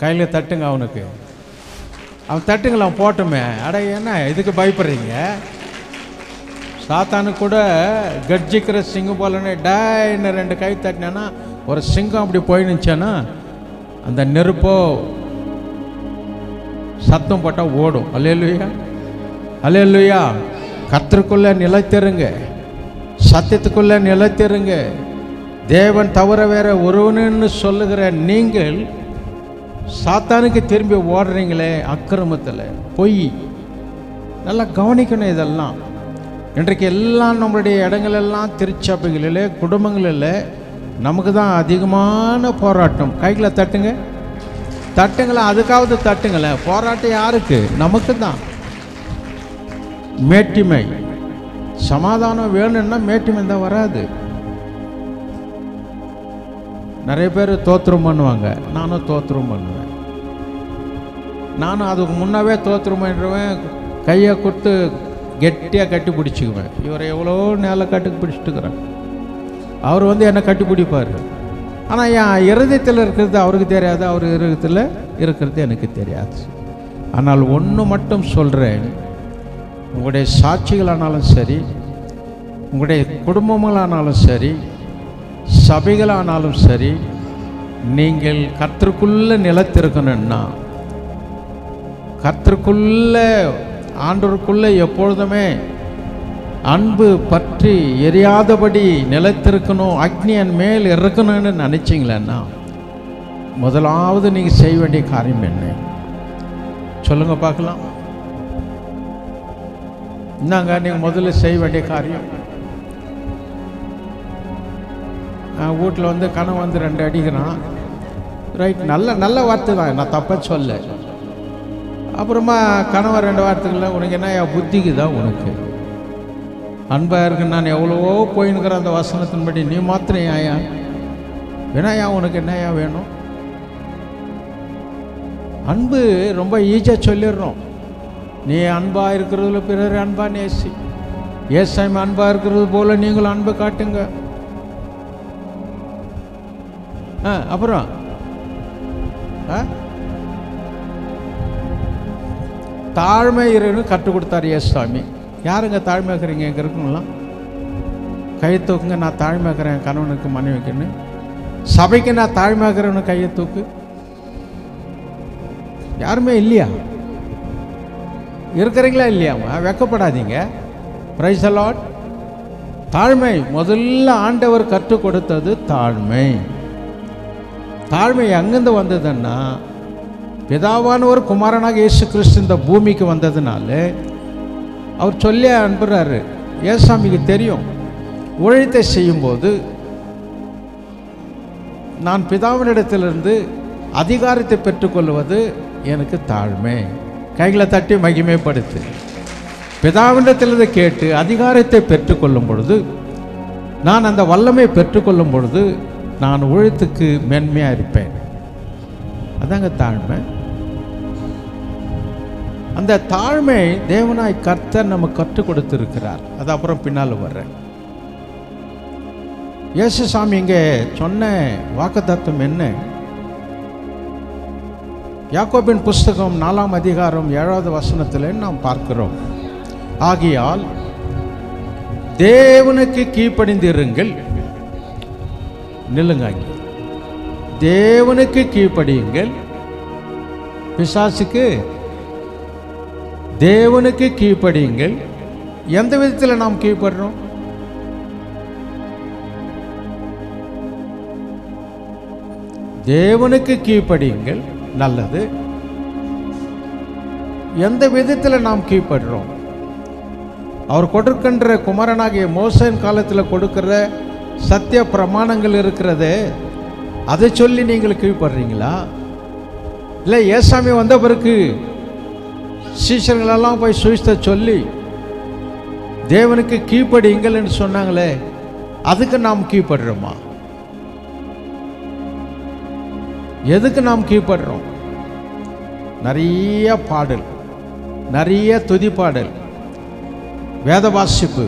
கையில் தட்டுங்க அவனுக்கு. அவன் தட்டுங்களா போட்டுமே. அட என்ன இதுக்கு பயப்படுறீங்க? சாத்தானு கூட கர்ஜிக்கிற சிங்கம் போலன்னு டாய்னு 2 கை தட்டினா ஒரு சிங்கம் அப்படி போயிடுச்சானா அந்த நெருப்போ சத்தம் போட்டால் ஓடும். அல்லேலூயா, அல்லேலூயா. கர்த்தருக்குள்ளே நிலைத்திருங்க, சத்தியத்துக்குள்ளே நிலைத்திருங்க. தேவன் தவிர வேற ஒருவனுன்னு சொல்லுகிற நீங்கள் சாத்தானுக்கு திரும்பி ஓடுறீங்களே அக்கிரமத்தில், பொய். நல்லா கவனிக்கணும் இதெல்லாம். இன்றைக்கு எல்லாம் நம்மளுடைய இடங்களெல்லாம் திருச்சபைகளில், குடும்பங்களில் நமக்கு தான் அதிகமான போராட்டம். கைகளை தட்டுங்க, தட்டுங்களா, அதுக்காவது தட்டுங்களேன். போராட்டம் யாருக்கு? நமக்கு தான். மேட்டிமை, சமாதானம் வேணும்னா மேட்டிமை தான் வராது. நிறைய பேர் தோத்திரம் பண்ணுவாங்க, நானும் தோத்திரம் பண்ணுவேன். நானும் அதுக்கு முன்னாவே தோத்திரம் பண்ணுவேன். கையை கொடுத்து கெட்டியாக கட்டி பிடிச்சிக்குவேன். இவரை எவ்வளோ நேரம் கட்டி பிடிச்சிட்டுக்கிறேன். அவர் என்னை கட்டி பிடிப்பார். ஆனால் என் இருதயத்தில் இருக்கிறது அவருக்கு தெரியாது, அவர் இருதயத்தில் இருக்கிறது எனக்கு தெரியாது. ஆனால் ஒன்று மட்டும் சொல்கிறேன், உங்களுடைய சாட்சிகளானாலும் சரி, உங்களுடைய குடும்பங்களானாலும் சரி, சபைகளானாலும் சரி, நீங்கள் கர்த்தருக்குள்ளே நிலைத்திருக்கணும்னா, கர்த்தருக்குள்ளே ஆண்டவருக்குள்ளே எப்பொழுதுமே அன்பு பற்றி எரியாதபடி நிலைத்திருக்கணும், அக்னியன் மேல் இருக்கணும்னு நினைச்சிங்களேன்னா முதலாவது நீங்கள் செய்ய வேண்டிய காரியம் என்ன சொல்லுங்க பார்க்கலாம். என்னங்க நீங்கள் முதல்ல செய்ய வேண்டிய காரியம்? வீட்டில் கணவன் 2 அடிக்கிறான், ரைட், நல்ல வார்த்தை தான், நான் தப்ப சொல்ல. அப்புறமா கணவன் 2 வார்த்தைகளில் உனக்கு என்ன புத்திக்கு தான், உனக்கு அன்பாக இருக்கு, நான் எவ்வளவோ போயின்னுக்கிறேன் அந்த வசனத்தின்படி, நீ மாத்திரம் ஏயா வேணாயா, உனக்கு என்னையா வேணும்? அன்பு ரொம்ப ஈஸியாக சொல்லிடுறோம். நீ அன்பாக இருக்கிறதுல பிறர் அன்பா நேசி, ஏசாமி அன்பாக இருக்கிறது போல நீங்களும் அன்பு காட்டுங்க. அப்புறம் தாழ்மை இருன்னு கற்றுக் கொடுத்தார் ஏசாமி. யாருங்க தாழ்மை இருக்கிறீங்க? இங்கே இருக்குங்களாம் கையை தூக்குங்க. நான் தாழ்மை இருக்கிறேன் கணவனுக்கு மனைவிக்குன்னு. சபைக்கு நான் தாழ்மை இருக்கிறவனு கையை தூக்கு. யாருமே இல்லையா? இருக்கிறீங்களா இல்லையாமா? வெக்கப்படாதீங்க. Praise the Lord. தாழ்மை முதல்ல ஆண்டவர் கற்றுக் கொடுத்தது தாழ்மை. தாழ்மை எங்கிருந்து வந்ததுன்னா, பிதாவானவர் குமாரனாக இயேசு கிறிஸ்து இந்த பூமிக்கு வந்ததுனால அவர் சொல்லி அனுப்புகிறாரு. ஏசாமிக்கு தெரியும், ஊழியத்தை செய்யும்போது நான் பிதாவினிடத்திலிருந்து அதிகாரத்தை பெற்றுக்கொள்வது எனக்கு தாழ்மை. கைகளை தட்டி மகிமைப்படுத்து. பிதாவினிடத்திலிருந்து கேட்டு அதிகாரத்தை பெற்றுக்கொள்ளும் பொழுது, நான் அந்த வல்லமை பெற்றுக்கொள்ளும் பொழுது நான் ஊழியத்துக்கு மேன்மையாக இருப்பேன். அதாங்க தாழ்மை. அந்த தாழ்மை தேவனாய் கர்த்தர் நமக்கு கற்றுக் கொடுத்திருக்கிறார். அது அப்புறம் பின்னால் வர்றேன். இயேசுசாமி இங்கே சொன்ன வாக்குத்தத்தம் என்ன? யாக்கோபின் புஸ்தகம் 4ஆம் அதிகாரம் 7வது வசனத்தில் நாம் பார்க்கிறோம். ஆகையால் தேவனுக்கு கீழ்ப்படிந்திருங்கள். நில்லுங்க, தேவனுக்கு கீழ்ப்படியுங்கள், பிசாசுக்கு தேவனுக்கு கீழ்ப்படியுங்கள். எந்த விதத்தில் நாம் கீழ்ப்படுறோம்? தேவனுக்கு கீழ்ப்படியுங்கள், நல்லது. எந்த விதத்தில் நாம் கீழ்ப்படுறோம்? அவர் கொடுக்கின்ற குமாரனாகிய மோசேயின் காலத்தில் கொடுக்கிற சத்திய பிரமாணங்கள் இருக்கிறது, அதை சொல்லி நீங்கள் கீழ்ப்படுறீங்களா? இல்லை ஏசாமி வந்த பிறகு சீஷர்களெல்லாம் போய் சுவிஸ்த சொல்லி தேவனுக்கு கீழ்ப்படியுங்கள் என்று சொன்னாங்களே, அதுக்கு நாம் கீழ்ப்படுறோமா? எதுக்கு நாம் கீழ்ப்படுறோம்? நிறைய பாடல், நிறைய துதி பாடல், வேத வாசிப்பு,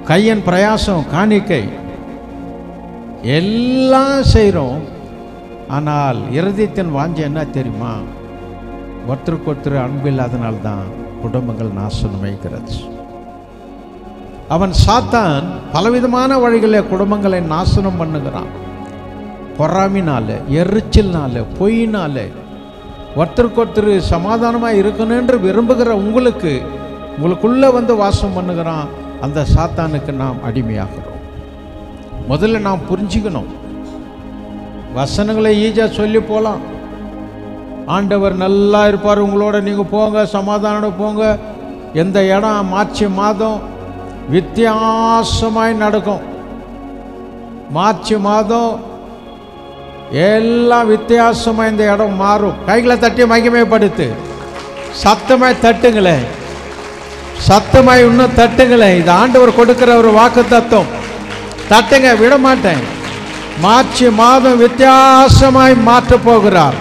கையன் பிரயாசம், காணிக்கை எல்லாம் செய்கிறோம். ஆனால் இருதயத்தின் வாஞ்சை என்ன தெரியுமா? ஒருத்தருக்கு ஒருத்தர் அன்பு இல்லாதனால்தான் குடும்பங்கள் நாசனமைகிறது. அவன் சாத்தான் பலவிதமான வழிகளில் குடும்பங்களை நாசனம் பண்ணுகிறான். பொறாமைனால, எரிச்சல்னால, பொய்னால. ஒருத்தருக்கு ஒருத்தர் சமாதானமாக இருக்கணும் என்று விரும்புகிற உங்களுக்குள்ளே வந்து வாசம் பண்ணுகிறான். அந்த சாத்தானுக்கு நாம் அடிமையாகிறோம். முதல்ல நாம் புரிஞ்சுக்கணும். வசனங்களை ஈஸியாக சொல்லி போகலாம். ஆண்டவர் நல்லா இருப்பார் உங்களோட, நீங்கள் போங்க, சமாதானோட போங்க. எந்த இடம் மார்ச் மாதம் வித்தியாசமாய் நடக்கும். மார்ச் மாதம் எல்லாம் வித்தியாசமாக இந்த இடம் மாறும். கைகளை தட்டி மகிமைப்படுத்து. சத்தமாய் தட்டுங்களேன், சத்தமாய் இன்னும் தட்டுங்களேன். இது ஆண்டவர் கொடுக்கிற ஒரு வாக்கு தத்துவம். தட்டுங்க, விட மாட்டேன். மார்ச் மாதம் வித்தியாசமாய் மாற்ற போகிறார்.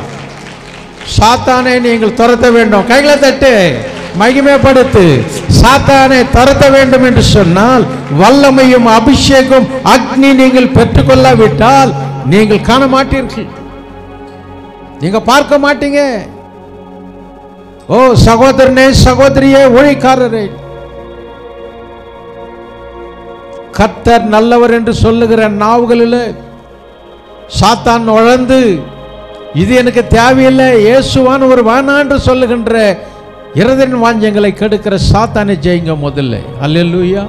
சாத்தானை நீங்கள் துரத்த வேண்டும். கைகளை தட்டு மகிமைப்படுத்து. சாத்தானை துரத்த வேண்டும் என்று சொன்னால் வல்லமையும் அபிஷேகம் அக்னி நீங்கள் பெற்றுக்கொள்ளாவிட்டால் நீங்கள் காண மாட்டீர்கள், நீங்க பார்க்க மாட்டீங்க. ஓ சகோதரனே, சகோதரியே, ஊழியக்காரரே, கர்த்தர் நல்லவர் என்று சொல்லுகிற நாவுகளில் சாத்தான் நுழைந்து இது எனக்கு தேவையில்லை, இயேசுவான் ஒரு வானான்று சொல்லுகின்ற இருதயத்தின் வாஞ்சங்களை கெடுக்கிற சாத்தானை ஜெயிங்க முதல்ல. அல்லேலூயா.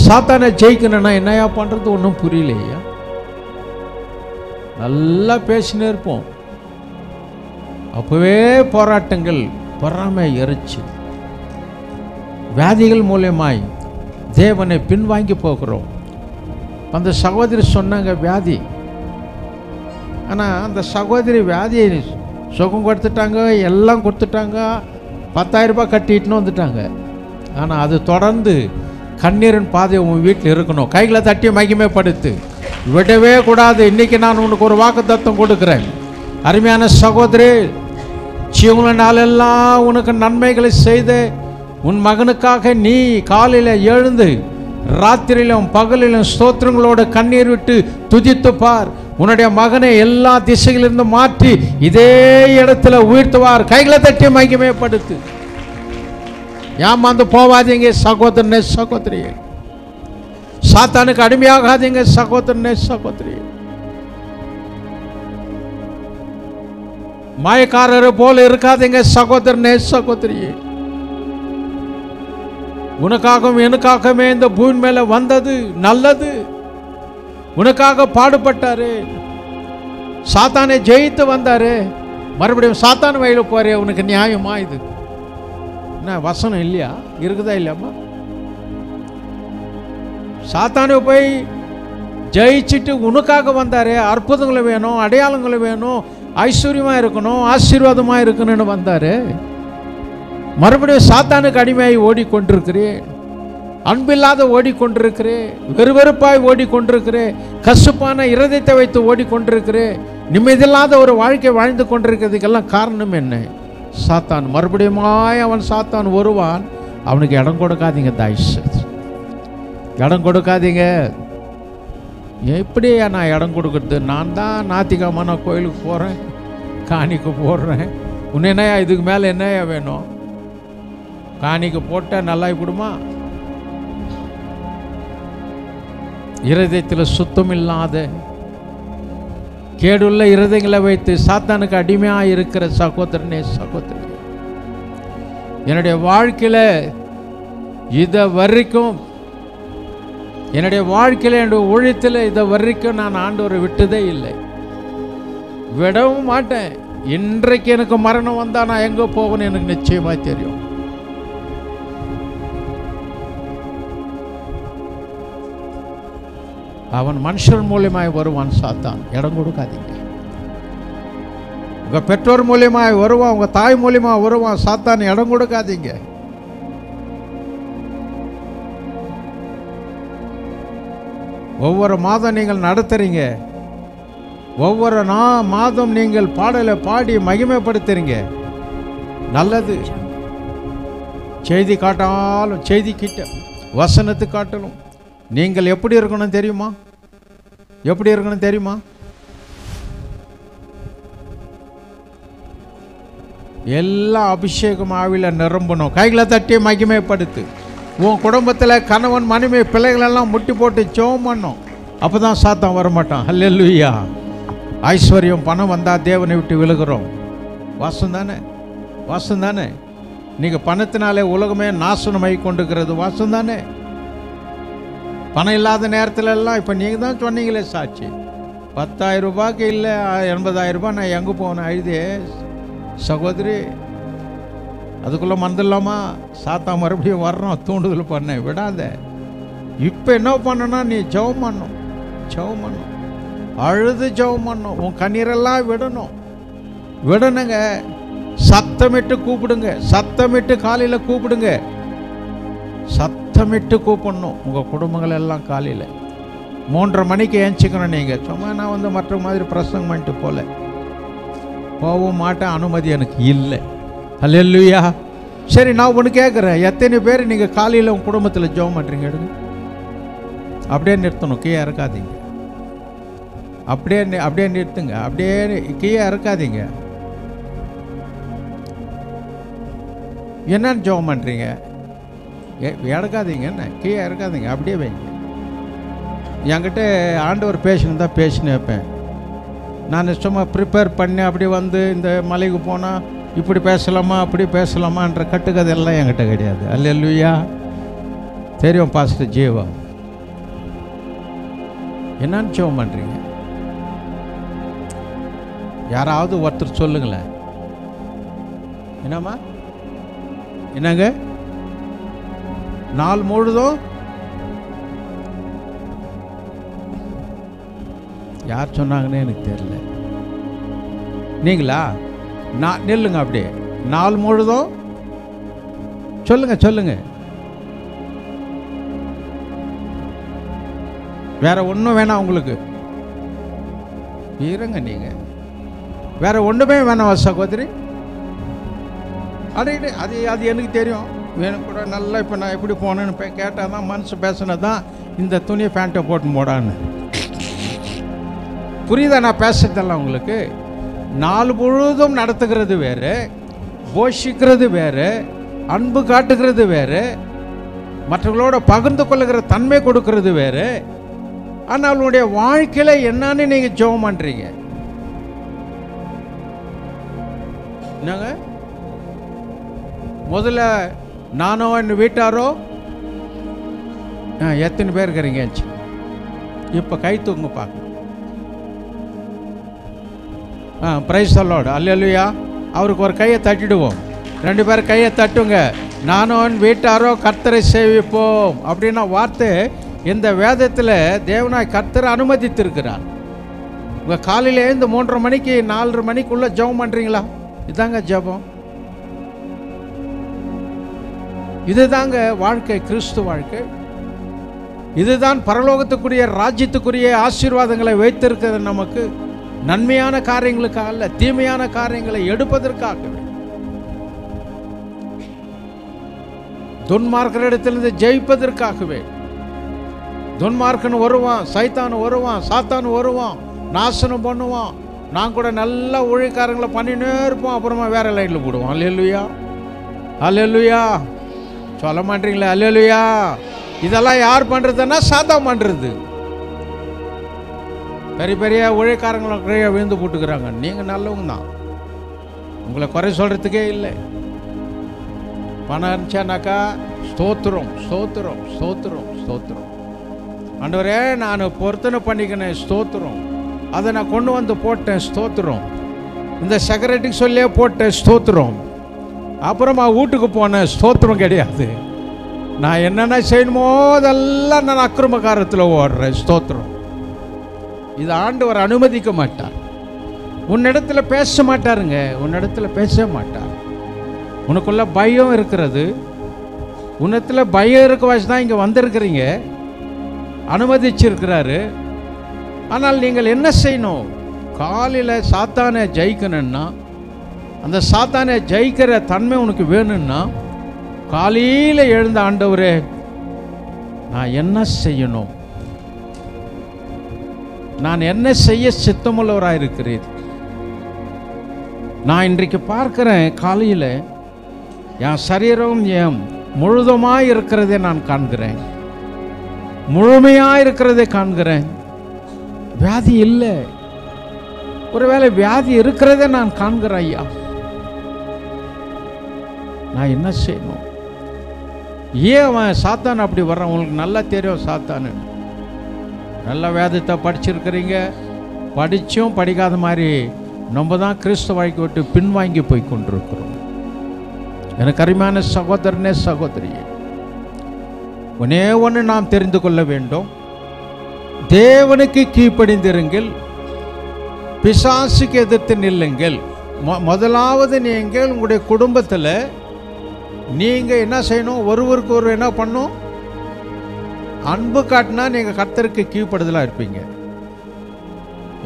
சாத்தானை ஜெயிக்கணும்னா என்னையா பண்றது? ஒன்றும் புரியலையா? நல்லா பேசினே இருப்போம், அப்பவே போராட்டங்கள், பொறாமை, எரிச்சல், வியாதிகள் மூலமாய் தேவனை பின்வாங்கி போகிறோம். அந்த சகோதரி சொன்னாங்க வியாதி, ஆனால் அந்த சகோதரி வியாதியை சுகம் கொடுத்துட்டாங்க, எல்லாம் கொடுத்துட்டாங்க, 10,000 ரூபாய் கட்டிட்டுன்னு வந்துட்டாங்க. ஆனால் அது தொடர்ந்து கண்ணீரின் பாதை உன் வீட்டில் இருக்கணும். கைகளை தட்டி மகிமைப்படுத்து, விடவே கூடாது. இன்னைக்கு நான் உனக்கு ஒரு வாக்கு தத்துவம் கொடுக்குறேன். அருமையான சகோதரி, ஜீவன நாளெல்லாம் உனக்கு நன்மைகளை செய்து உன் மகனுக்காக நீ காலையில் எழுந்து ராத்திரியிலும் பகலிலும் ஸ்தோத்திரங்களோட கண்ணீர் விட்டு துதித்து பார். உன்னுடைய மகனை எல்லா திசைகளிலிருந்து மாற்றி இதே இடத்துல உயர்த்துவார். கைகளை தட்டி மகிமைப்படுத்து. ஏமாந்து போவாதீங்க சகோதரனே, சகோதரியே. சாத்தானுக்கு அடிமையாகாதீங்க சகோதரனே, சகோதரியே. மாயக்காரரை போல இருக்காதீங்க சகோதரனே, சகோதரியே. உனக்காகவும் எனக்காகவே இந்த பூமி மேல வந்தது நல்லது. உனக்காக பாடுபட்டாரு, சாத்தானை ஜெயித்து வந்தாரு. மறுபடியும் சாத்தான் வழியில போறே, உனக்கு நியாயமா? இது என்ன வசனம் இல்லையா? இருக்குதா இல்லையாம்மா? சாத்தானை போய் ஜெயிச்சுட்டு உனக்காக வந்தாரு. அற்புதங்களை வேணும், அடையாளங்களை வேணும், ஐஸ்வர்யமா இருக்கணும், ஆசீர்வாதமா இருக்கணும்னு வந்தாரு. மறுபடியும் சாத்தானுக்கு அடிமையாகி ஓடிக்கொண்டிருக்கிறேன், அன்பில்லாத ஓடிக்கொண்டிருக்கிறேன், வெறுவெறுப்பாய் ஓடிக்கொண்டிருக்கிறேன், கசுப்பான இருதயத்தை வைத்து ஓடிக்கொண்டிருக்கிறேன், நிம்மதியில்லாத ஒரு வாழ்க்கை வாழ்ந்து கொண்டிருக்கிறதுக்கெல்லாம் காரணம் என்ன? சாத்தான். மறுபடியுமாய் அவன் சாத்தான் வருவான். அவனுக்கு இடம் கொடுக்காதீங்க, தாய்ஸ், இடம் கொடுக்காதீங்க. எப்படியா நான் இடம் கொடுக்குறது? நான் தான் ஞாயிற்றுக்கிழமை நான் கோயிலுக்கு போகிறேன், காணிக்கு போடுறேன். உன்ன என்னையா இதுக்கு மேலே என்னையா வேணும்? காணிக்கு போட்டால் நல்லா விடுமா? இருதயத்தில் சுத்தம் இல்லாத கேடுள்ள இருதயங்களை வைத்து சாத்தானுக்கு அடிமையாக இருக்கிற சகோதரனே, சகோதரி, என்னுடைய வாழ்க்கையில் இதை வரைக்கும், என்னுடைய வாழ்க்கையில், என்னுடைய ஊழியத்தில் இதை வரைக்கும் நான் ஆண்டவரை விட்டதே இல்லை, விடவும் மாட்டேன். இன்றைக்கு எனக்கு மரணம் வந்தால் நான் எங்கே போகணும்னு எனக்கு நிச்சயமாக தெரியும். அவன் மனுஷன் மூலியமாய் வருவான் சாத்தான். இடம் கொடுக்காதீங்க. உங்க பெற்றோர் மூலியமாய் வருவான், உங்க தாய் மூலியமா வருவான் சாத்தான். இடம் கொடுக்காதீங்க. ஒவ்வொரு மாதம் நீங்கள் நடத்துறீங்க, ஒவ்வொரு மாதம் நீங்கள் பாடலை பாடி மகிமைப்படுத்துறீங்க, நல்லது. செய்தி காட்டாலும், செய்தி கிட்ட வசனத்து காட்டலும் நீங்கள் எப்படி இருக்கணும் தெரியுமா? எப்படி இருக்கணும் தெரியுமா? எல்லாம் அபிஷேகம் ஆவியில் நிரம்பணும். கைகளை தட்டி மகிமைப்படுத்து. உன் குடும்பத்தில் கணவன் மனைவி பிள்ளைகளெல்லாம் முட்டி போட்டு ஜெபம் பண்ணும். அப்போ தான் சாத்தான் வரமாட்டான். ஹல்லேலூயா. ஐஸ்வர்யம் பணம் வந்தால் தேவனை விட்டு விழுகிறோம். வாசம் தானே, வாசம் தானே. நீங்கள் பணத்தினாலே உலகமே நாசனமாகி கொண்டிருக்கிறது வாசம் தானே. பணம் இல்லாத நேரத்தில் எல்லாம் இப்போ நீங்கள் தான் சொன்னீங்களே சாட்சி. 10,000 ரூபாய்க்கு இல்லை 80,000 ரூபாய் நான் எங்கே போனேன் அழுதே சகோதரி. அதுக்குள்ளே மறந்துடலாமா? சாத்தா மறுபடியும் வர்றோம், தூண்டுதல் பண்ணேன், விடாத. இப்போ என்ன பண்ணனா, நீ ஜெபம் பண்ணும், ஜெபம் பண்ணும், அழுது ஜெபம் பண்ணும். உன் கண்ணீரெல்லாம் விடணும், விடணுங்க. சத்தமிட்டு கூப்பிடுங்க, சத்தமிட்டு காலையில் கூப்பிடுங்க, சத்தமிட்டு கூப்பிடணும். உங்கள் குடும்பங்கள் எல்லாம் காலையில் 3:30 மணிக்கு ஏஞ்சிக்கணும். நீங்கள் சும்மா நான் வந்து மற்ற மாதிரி பிரசங்கம் பண்ணிட்டு போகவும் மாட்டேன், அனுமதி எனக்கு இல்லை. ஹல்லேலூயா. சரி, நான் ஒன்று கேட்குறேன், எத்தனை பேர் நீங்கள் காலையில் உங்கள் குடும்பத்தில் ஜெபம் பண்ணுறீங்க? எடுங்க, அப்படியே நிறுத்தணும், கீழே இறக்காதீங்க. அப்படியே நிறுத்துங்க, அப்படியே கீழே இறக்காதீங்க. என்னன்னு ஜெபம் பண்ணுறீங்க? இறக்காதீங்க, என்ன கீழே இறக்காதீங்க, அப்படியே வைங்க. என்கிட்ட ஆண்டவர் பேசினு தான் பேசினே வைப்பேன். நான் சும்மா ப்ரிப்பேர் பண்ணி அப்படி வந்து இந்த மலைக்கு போனால் இப்படி பேசலாமா அப்படி பேசலாமான்ற கட்டுக்கதெல்லாம் என்கிட்ட கிடையாது. அல்லேலூயா. தெரியும் பாஸ்டர் ஜீவா. என்னன்னு ஜெபம் பண்ணுறீங்க? யாராவது ஒருத்தர் சொல்லுங்களேன். என்னம்மா, என்னங்க நாள் முழுதும்? யார் சொன்னாங்கன்னு எனக்கு தெரியல. நீங்களா? நான் நில்லுங்க, அப்படியே நாள் முழுதும் சொல்லுங்க, சொல்லுங்க. வேற ஒன்றும் வேணாம் உங்களுக்கு? இருங்க, நீங்க வேற ஒன்றுமே வேணாம் சகோதரி? அது அது எனக்கு தெரியும். எனக்கு கூட நல்லா இப்போ நான் எப்படி போனேன்னு கேட்டால் தான் மனசு பேசினது தான் இந்த துணியை பேண்ட்டை போட்டு போடான்னு. புரியுதா நான் பேசுறதெல்லாம் உங்களுக்கு? நாள் முழுதும் நடத்துகிறது வேறு, போஷிக்கிறது வேறு, அன்பு காட்டுகிறது வேறு, மற்றவர்களோட பகிர்ந்து கொள்ளுகிற தன்மை கொடுக்கறது வேறு. ஆனால் அவளுடைய வாழ்க்கையில் என்னன்னு நீங்கள் ஜெபம் பண்ணுறீங்க? என்னங்க முதல்ல நானோ என் வீட்டாரோ எத்தனை பேர் இருக்கிறீங்க? இப்போ கை தூங்க பார்க்க. Praise the Lord. அல்லேலூயா. அவருக்கு ஒரு கையை தட்டிடுவோம். 2 பேர் கையை தட்டுங்க. நானும் என் வீட்டாரோ கர்த்தரை சேவிப்போம் அப்படின்னா வார்த்தை இந்த வேதத்தில் தேவனாய் கர்த்தரை அனுமதித்திருக்கிறார். உங்கள் காலையில் எழுந்து 3:30 மணிக்கு 4:30 மணிக்குள்ளே ஜெபம் பண்ணுறீங்களா? இதாங்க ஜெபம், இதுதாங்க வாழ்க்கை, கிறிஸ்து வாழ்க்கை. இதுதான் பரலோகத்துக்குரிய ராஜ்யத்துக்குரிய ஆசீர்வாதங்களை வைத்திருக்கிறது. நமக்கு நன்மையான காரியங்களுக்காக அல்ல, தீமையான காரியங்களை எடுப்பதற்காக. துன்மார்க்கரிடத்திலிருந்து ஜெயிப்பதற்காகவே. துன்மார்க்கன் வருவான், சைத்தான் வருவான், சாத்தான் வருவான், நாசனம் பண்ணுவான். நான் கூட நல்ல ஊழியக்காரங்களை பண்ணினே இருப்போம், அப்புறமா வேற லைனில் போடுவோம். அல்லேலூயா, அல்லேலூயா. சொல்ல மாட்டீங்களே அல்லேலூயா. இதெல்லாம் யார் பண்ணுறதுன்னா சாத்தான் பண்ணுறது. பெரிய பெரிய ஊழியக்காரங்களை கீழே விழுந்து போட்டுக்கிறாங்க. நீங்கள் நல்லவங்க தான், உங்களை குறை சொல்கிறதுக்கே இல்லை. பணம் இருந்துச்சானாக்கா ஸ்தோத்திரம், ஸ்தோத்திரம், ஸ்தோத்திரம், ஸ்தோத்திரம். ஆண்டவரே நான் பொருத்தனை பண்ணிக்கினேன், ஸ்தோத்திரம். அதை நான் கொண்டு வந்து போட்டேன், ஸ்தோத்திரம். இந்த செக்ரட்டரிக்கு சொல்லியே போட்டேன், ஸ்தோத்திரம். அப்புறமா வீட்டுக்கு போனேன், ஸ்தோத்திரம் கிடையாது. நான் என்னென்ன செய்யணுமோ அதெல்லாம் நான் அக்கிரமக்காரத்தில் ஓடுறேன், ஸ்தோத்திரம். இது ஆண்டவர் அனுமதிக்க மாட்டார். உன்னிடத்துல பேச மாட்டாருங்க, உன்னிடத்துல பேச மாட்டார். உனக்குள்ள பயம் இருக்கிறது, உன்னத்துல பயம் இருக்க வச்சு தான் இங்கே வந்திருக்கிறீங்க, அனுமதிச்சிருக்கிறாரு. ஆனால் நீங்கள் என்ன செய்யணும்? காலையில் சாத்தானை ஜெயிக்கணும்னா, அந்த சாத்தானை ஜெயிக்கிற தன்மை உனக்கு வேணும்னா, காலையில் எழுந்த ஆண்டவரே நான் என்ன செய்யணும், நான் என்ன செய்ய சித்தமுள்ளவராக இருக்கிறேன், நான் இன்றைக்கு பார்க்கிறேன், காலையில் என் சரீரம் என் முழுதுமாக இருக்கிறதை நான் காண்கிறேன், முழுமையாக இருக்கிறதை காண்கிறேன். வியாதி இல்லை, ஒருவேளை வியாதி இருக்கிறதே நான் காண்கிறேன். ஐயா, நான் என்ன செய்யணும்? ஏன் அவன் சாத்தான் அப்படி வர்றான்? உங்களுக்கு நல்லா தெரியும் சாத்தானு. நல்ல வேதத்தை படிச்சிருக்கிறீங்க, படித்தும் படிக்காத மாதிரி நம்ம தான் கிறிஸ்துவ வாழ்க்கை விட்டு பின்வாங்கி போய் கொண்டிருக்கிறோம். எனக்கு அருமையான சகோதரனே சகோதரியே, ஒன்னே ஒன்று நாம் தெரிந்து கொள்ள வேண்டும். தேவனுக்கு கீழ்ப்படிந்திருங்கள், பிசாசுக்கு எதிர்த்து நில்லுங்கள். முதலாவது நீங்கள் உங்களுடைய குடும்பத்தில் நீங்கள் என்ன செய்யணும்? ஒருவருக்கு ஒரு என்ன பண்ணும்? அன்பு காட்டினா நீங்கள் கர்த்தருக்கு கீழ்ப்படுதலாக இருப்பீங்க.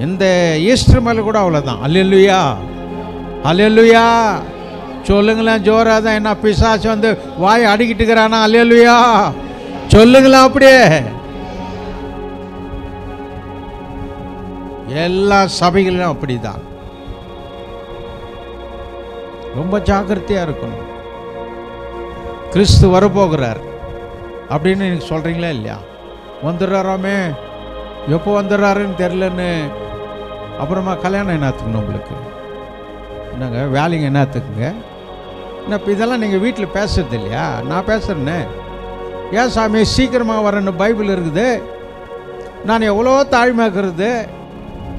இந்த ஈஸ்டர் மேலே கூட அவ்வளோதான். அல்லேலூயா, அல்லேலூயா சொல்லுங்களேன் ஜோராக தான். என்ன பிசாசு வந்து வாய் அடிக்கிட்டு இருக்கிறானா? அல்லேலூயா சொல்லுங்களேன். அப்படியே எல்லா சபைகளிலும் அப்படிதான். ரொம்ப ஜாக்கிரதையாக இருக்கணும். கிறிஸ்து வரப்போகிறார் அப்படின்னு நீங்கள் சொல்கிறீங்களா இல்லையா? வந்துடுறாராமே, எப்போ வந்துடுறாருன்னு தெரிலன்னு. அப்புறமா கல்யாணம் என்னத்துக்குங்க உங்களுக்கு? என்னங்க வேலைங்க என்னத்துக்குங்க? என்ன இப்போ இதெல்லாம் நீங்கள் வீட்டில் பேசுறது இல்லையா? நான் பேசுகிறேன்னே. ஏன் சாமி சீக்கிரமாக வரேன்னு பைபிள் இருக்குது. நான் எவ்வளோ தாழ்மையாக்குறது.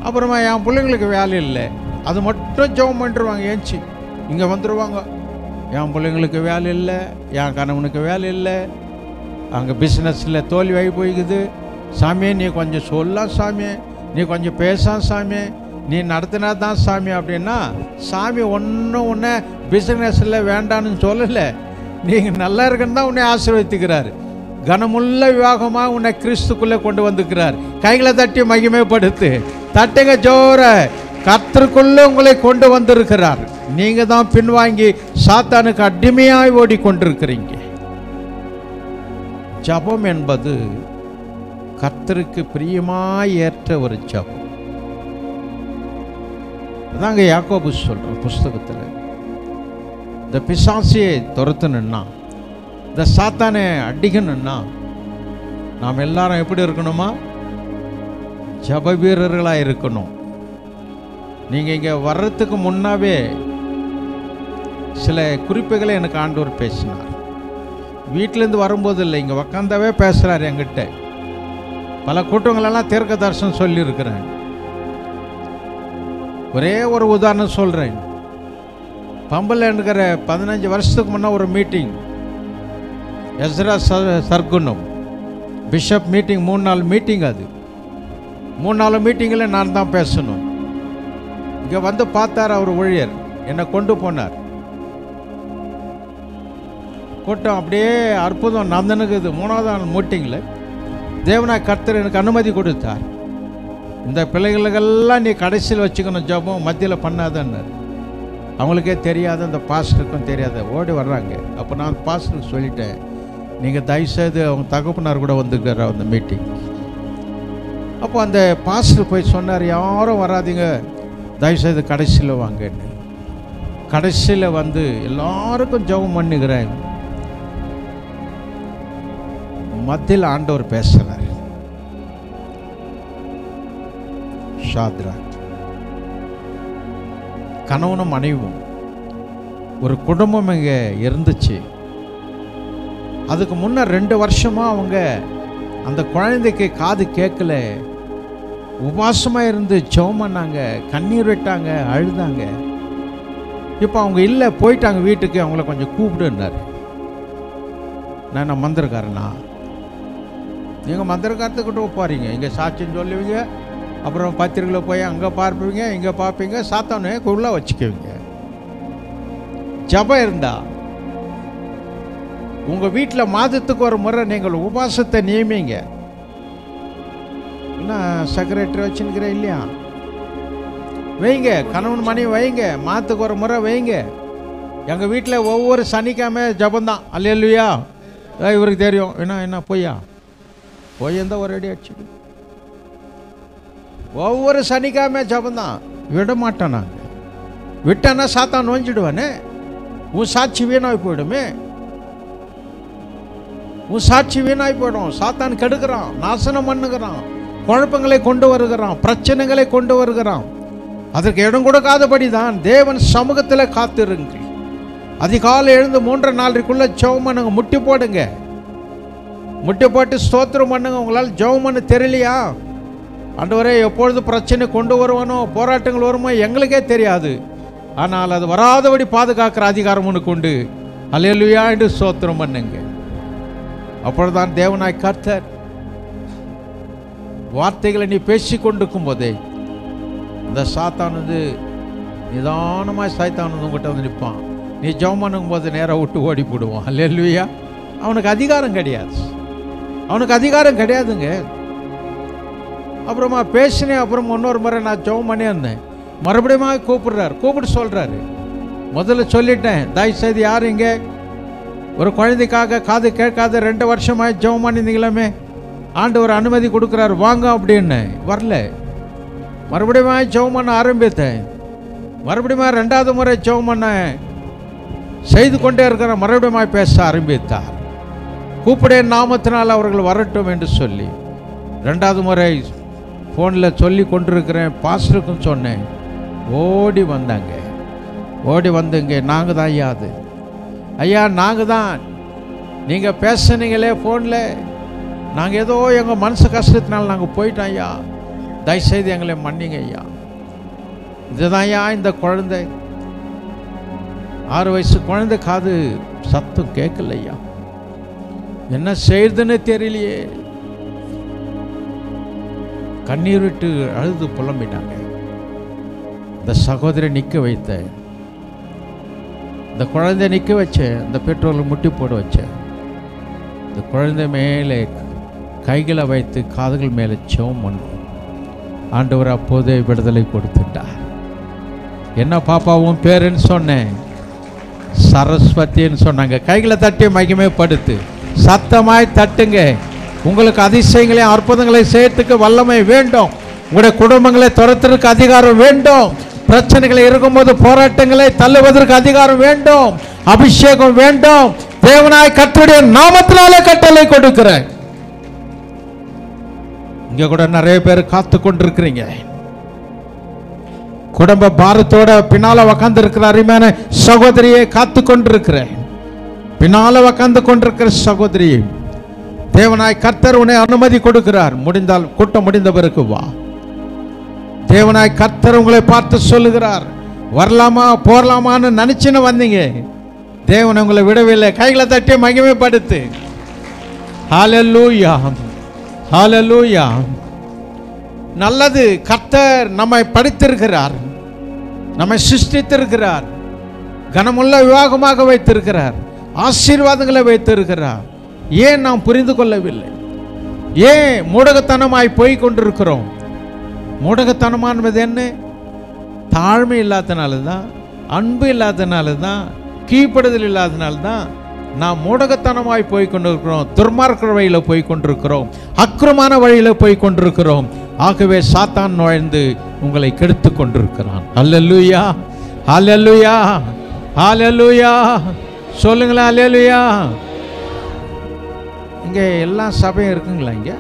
அப்புறமா என் பிள்ளைங்களுக்கு வேலை இல்லை, அது மட்டும் ஜெபம் பண்ணிடுவாங்க. ஏஞ்சி இங்கே வந்துடுவாங்க. என் பிள்ளைங்களுக்கு வேலை இல்லை, என் கணவனுக்கு வேலை இல்லை, அங்கே பிஸ்னஸில் தோல்வியாகி போய்க்குது. சாமியே நீ கொஞ்சம் சொல்லலாம் சாமி, நீ கொஞ்சம் பேசலாம் சாமி, நீ நடத்தினா தான் சாமி. அப்படின்னா சாமி ஒன்று பிஸ்னஸில் வேண்டான்னு சொல்லலை. நீங்கள் நல்லா இருக்குன்னு தான் உன்னை ஆசீர்வதிக்கிறார். கனமுள்ள விவாகமாக உன்னை கிறிஸ்துக்குள்ளே கொண்டு வந்துக்கிறார். கைகளை தட்டி மகிமைப்படுத்து. தட்டுங்க ஜோர. கர்த்தருக்குள்ளே உங்களை கொண்டு வந்திருக்கிறார். நீங்கள் தான் பின்வாங்கி சாத்தானுக்கு அடிமையாய் ஓடிக்கொண்டிருக்கிறீங்க. ஜபம் என்பது கர்த்தருக்கு பிரியமாய் ஏற்ற ஒரு ஜபம். அதாங்க யாக்கோபு சொல்கிறோம் புஸ்தகத்தில். இந்த பிசாசியை துரத்தணுன்னா, இந்த சாத்தானை அடிக்கணுன்னா நாம் எல்லாரும் எப்படி இருக்கணுமா? ஜப வீரர்களாக இருக்கணும். நீங்கள் இங்கே வர்றதுக்கு முன்னாவே சில குறிப்புகளை எனக்கு ஆண்டவர் பேசினார். வீட்டிலேருந்து வரும்போது இல்லை, இங்கே உக்காந்தாவே பேசுகிறார் என்கிட்ட. பல கூட்டங்களெல்லாம் தீர்க்க தரிசனம் சொல்லியிருக்கிறேன். ஒரே ஒரு உதாரணம் சொல்கிறேன். பம்பல் இருக்கிற 15 வருஷத்துக்கு முன்னே ஒரு மீட்டிங், எஸ்ரா சர்க்குனம் பிஷப் மீட்டிங், 3 நாள் மீட்டிங். அது 3 நாள் மீட்டிங்கில் நான் தான் பேசணும். இங்கே வந்து பார்த்தார் அவர் ஊழியர், என்னை கொண்டு போனார். கூட்டம் அப்படியே அற்புதம் நடந்துனுக்குது. 3வது நாள் மீட்டிங்கில் தேவனாய் கர்த்தர் எனக்கு அனுமதி கொடுத்தார். இந்த பிள்ளைகளுக்கெல்லாம் நீ கடைசியில் வச்சுக்கணும், ஜபம் மத்தியில் பண்ணாதன்னார். அவங்களுக்கே தெரியாது, அந்த பாஸ்டருக்கும் தெரியாது, ஓடி வர்றாங்க. அப்போ நான் பாஸ்டருக்கு சொல்லிட்டேன், நீங்கள் தயவுசெய்து அவங்க தகப்பனார் கூட வந்துக்கிறார் அந்த மீட்டிங். அப்போ அந்த பாஸ்டர் போய் சொன்னார், யாரும் வராதிங்க, தயவுசெய்து கடைசியில் வாங்கன்னு. கடைசியில் வந்து எல்லாருக்கும் ஜெபம் பண்ணுகிறேன். மத்தியில் ஆண்டவர் பேசுகிறார். ஷாத்ராக் கணவனும் மனைவியும் ஒரு குடும்பம் இங்கே இருந்துச்சு. அதுக்கு முன்ன 2 வருஷமாக அவங்க அந்த குழந்தைக்கு காது கேட்கல, உபாசமாக இருந்து ஜெபம் பண்ணாங்க, கண்ணீர் விட்டாங்க, அழுதாங்க. இப்போ அவங்க இல்லை, போயிட்டாங்க வீட்டுக்கு. அவங்கள கொஞ்சம் கூப்பிடுன்னாரு. நான் மந்திரக்காரனா? நீங்கள் மந்திரக்காரத்துக்கிட்ட போகிறீங்க, இங்கே சாட்சியம் சொல்லுவீங்க, அப்புறம் பத்திரிகையில் போய் அங்கே பார்ப்பீங்க, இங்கே பார்ப்பீங்க, சாத்தானே உள்ளே வச்சுக்குவீங்க. ஜபம் இருந்தா உங்கள் வீட்டில் மாதத்துக்கு ஒரு முறை நீங்கள் உபாசத்தை நியமிங்க. என்ன செக்ரட்டரி வச்சுருக்கிறேன் இல்லையா, வைங்க. கணவன் மனைவி வைங்க, மாதத்துக்கு ஒரு முறை வைங்க. எங்கள் வீட்டில் ஒவ்வொரு சனிக்கிழமை ஜபந்தான். அல்லேலூயா. இவருக்கு தெரியும். என்ன பொய்யா? பொய்யந்தான் ஒரு அடி அடிச்சு. ஒவ்வொரு சனிக்கிழமை ஜபந்தான், விட மாட்டோம் நாங்கள். விட்டானா சாத்தான் நோஞ்சிடுவானே. உன் சாட்சி வீணாய் போயிடுமே. உன் சாட்சி வீணாய் போயிடும். சாத்தான் கெடுக்கிறான், நாசனம் பண்ணுகிறான், குழப்பங்களை கொண்டு வருகிறான், பிரச்சனைகளை கொண்டு வருகிறான். அதற்கு இடம் கொடுக்காதபடி தான் தேவன் சமூகத்தில் காத்திருங்க. அதிகாலை எழுந்து 3-4 ஜெபம் பண்ணுங்க. முட்டி போடுங்க. முட்டி போட்டு ஸ்தோத்திரம் பண்ணுங்க. உங்களால் ஜெபம் பண்ண தெரியலையா? ஆண்டவரே, எப்பொழுது பிரச்சனை கொண்டு வருவானோ, போராட்டங்கள் வருமோ எங்களுக்கே தெரியாது. ஆனால் அது வராதபடி பாதுகாக்கிற அதிகாரம் உனக்கு உண்டு. அல்லேலூயா என்று ஸ்தோத்திரம் பண்ணுங்க. அப்பொழுதுதான் தேவனாய் கர்த்தர் வார்த்தைகளை நீ பேசி கொண்டிருக்கும் போதே இந்த சாத்தான் வந்து நிதானமாய் சாத்தான் வந்து உங்கள்கிட்ட வந்து நிற்பான். நீ ஜெபம் பண்ணும் போது நேராக விட்டு ஓடி போடுவான். அல்லேலூயா. அவனுக்கு அதிகாரம் கிடையாது. அவனுக்கு அதிகாரம் கிடையாதுங்க. அப்புறமா பேசினேன். அப்புறம் இன்னொரு முறை நான் ஜெபம் பண்ணி இருந்தேன். மறுபடியும் கூப்பிடுறாரு. கூப்பிட்டு சொல்கிறாரு, முதல்ல சொல்லிட்டேன், தயவுசெய்து யார் இங்கே ஒரு குழந்தைக்காக காது கேட்காத 2 வருஷமாக ஜெபம் பண்ணியிருந்தீங்களாமே, ஆண்டவர் அனுமதி கொடுக்குறாரு வாங்க அப்படின்னு. வரல. மறுபடியும் ஜெபம் பண்ண ஆரம்பித்தேன். மறுபடியும் 2வது முறை ஜெபம் பண்ண செய்து கொண்டே இருக்கிற. மறுபடியும் பேச ஆரம்பித்தார். கூப்பிட நாமத்தினால் அவர்கள் வரட்டும் என்று சொல்லி 2வது முறை ஃபோனில் சொல்லி கொண்டிருக்கிறேன். பாஸ்டருக்கும் சொன்னேன். ஓடி வந்தாங்க. ஓடி வந்துங்க, நாங்கள் தான் ஐயா, அது ஐயா நாங்கள் தான், நீங்கள் பேசுனீங்களே ஃபோனில், நாங்கள் ஏதோ எங்கள் மனசு கஷ்டத்தினால நாங்கள் போயிட்டோம் ஐயா, தயவுசெய்து எங்களை மன்னிங்க ஐயா. இதுதான் ஐயா இந்த குழந்தை, 6 வயசு குழந்தை, காது சத்தம் கேட்கல ஐயா, என்ன செய்யுதுன்னு தெரியலையே. கண்ணீர் விட்டு அழுது புலம்பினாங்க. இந்த சகோதரி நிற்க வைத்தேன். இந்த குழந்தை நிற்க வச்சேன். இந்த பெட்ரோலில் முட்டி போட வச்சேன். இந்த குழந்தை மேலே கைகளை வைத்து காதுகள் மேலே ஜெபம் பண்ணும். ஆண்டவர் அப்போதே விடுதலை கொடுத்துட்டார். என்ன பாப்பா உன் பேருன்னு சொன்னேன். சரஸ்வதின்னு சொன்னாங்க. கைகளை தட்டி மகிமைப்படுத்து, சத்தமாய் தட்டுங்க. உங்களுக்கு அதிசயங்களையும் அற்புதங்களையும் செய்யறதுக்கு வல்லமை வேண்டும். உங்களுடைய குடும்பங்களை துரத்துறதுக்கு அதிகாரம் வேண்டும். பிரச்சனைகளை இருக்கும்போது போராட்டங்களை தள்ளுவதற்கு அதிகாரம் வேண்டும். அபிஷேகம் வேண்டும். தேவனாய் கர்த்தருடைய நாமத்தினாலே கட்டளை கொடுக்கிறேன். இங்க கூட நிறைய பேர் காத்து கொண்டிருக்கிறீங்க. குடும்ப பாரத்தோட பின்னால உக்காந்து இருக்கிற அருமையான சகோதரியை காத்து கொண்டிருக்கிறேன். பின்னால உக்காந்து கொண்டிருக்கிற சகோதரி, தேவனாய் கர்த்தர் உன்னை அனுமதி கொடுக்கிறார். முடிந்தால் கூட்டம் முடிந்த பிறகு வா. தேவனாய் கர்த்தர் உங்களை பார்த்து சொல்லுகிறார், வரலாமா போறலாமான்னு நினைச்சுன்னு வந்தீங்க, தேவன் உங்களை விடவில்லை. கைகளை தட்டி மகிமைப்படுத்து. ஹல்லேலூயா, ஹல்லேலூயா. நல்லது, கர்த்தர் நம்மை படைத்திருக்கிறார், நம்மை சிருஷ்டித்திருக்கிறார், கனமுள்ள விவாகமாக வைத்திருக்கிறார், ஆசீர்வாதங்களை வைத்திருக்கிறார். ஏன் நாம் புரிந்து கொள்ளவில்லை? ஏன் மூடகத்தனமாய் போய் கொண்டிருக்கிறோம்? மூடகத்தனமானது என்ன? தாழ்மை இல்லாதனால தான், அன்பு இல்லாதனால தான், கீழ்ப்படுதல் இல்லாதனால தான் நாம் மூடகத்தனமாய் போய் கொண்டிருக்கிறோம். துர்மார்க்க வழியில் போய் கொண்டிருக்கிறோம், அக்கிரமான வழியில் போய் கொண்டிருக்கிறோம். ஆகவே சாத்தான் நுழைந்து உங்களை கெடுத்து கொண்டிருக்கிறான். அல்லேலூயா, அல்லேலூயா, அல்லேலூயா. சொல்லுங்களா அல்லேலூயா. இங்கே எல்லா சபையும் இருக்குங்களா? இங்கே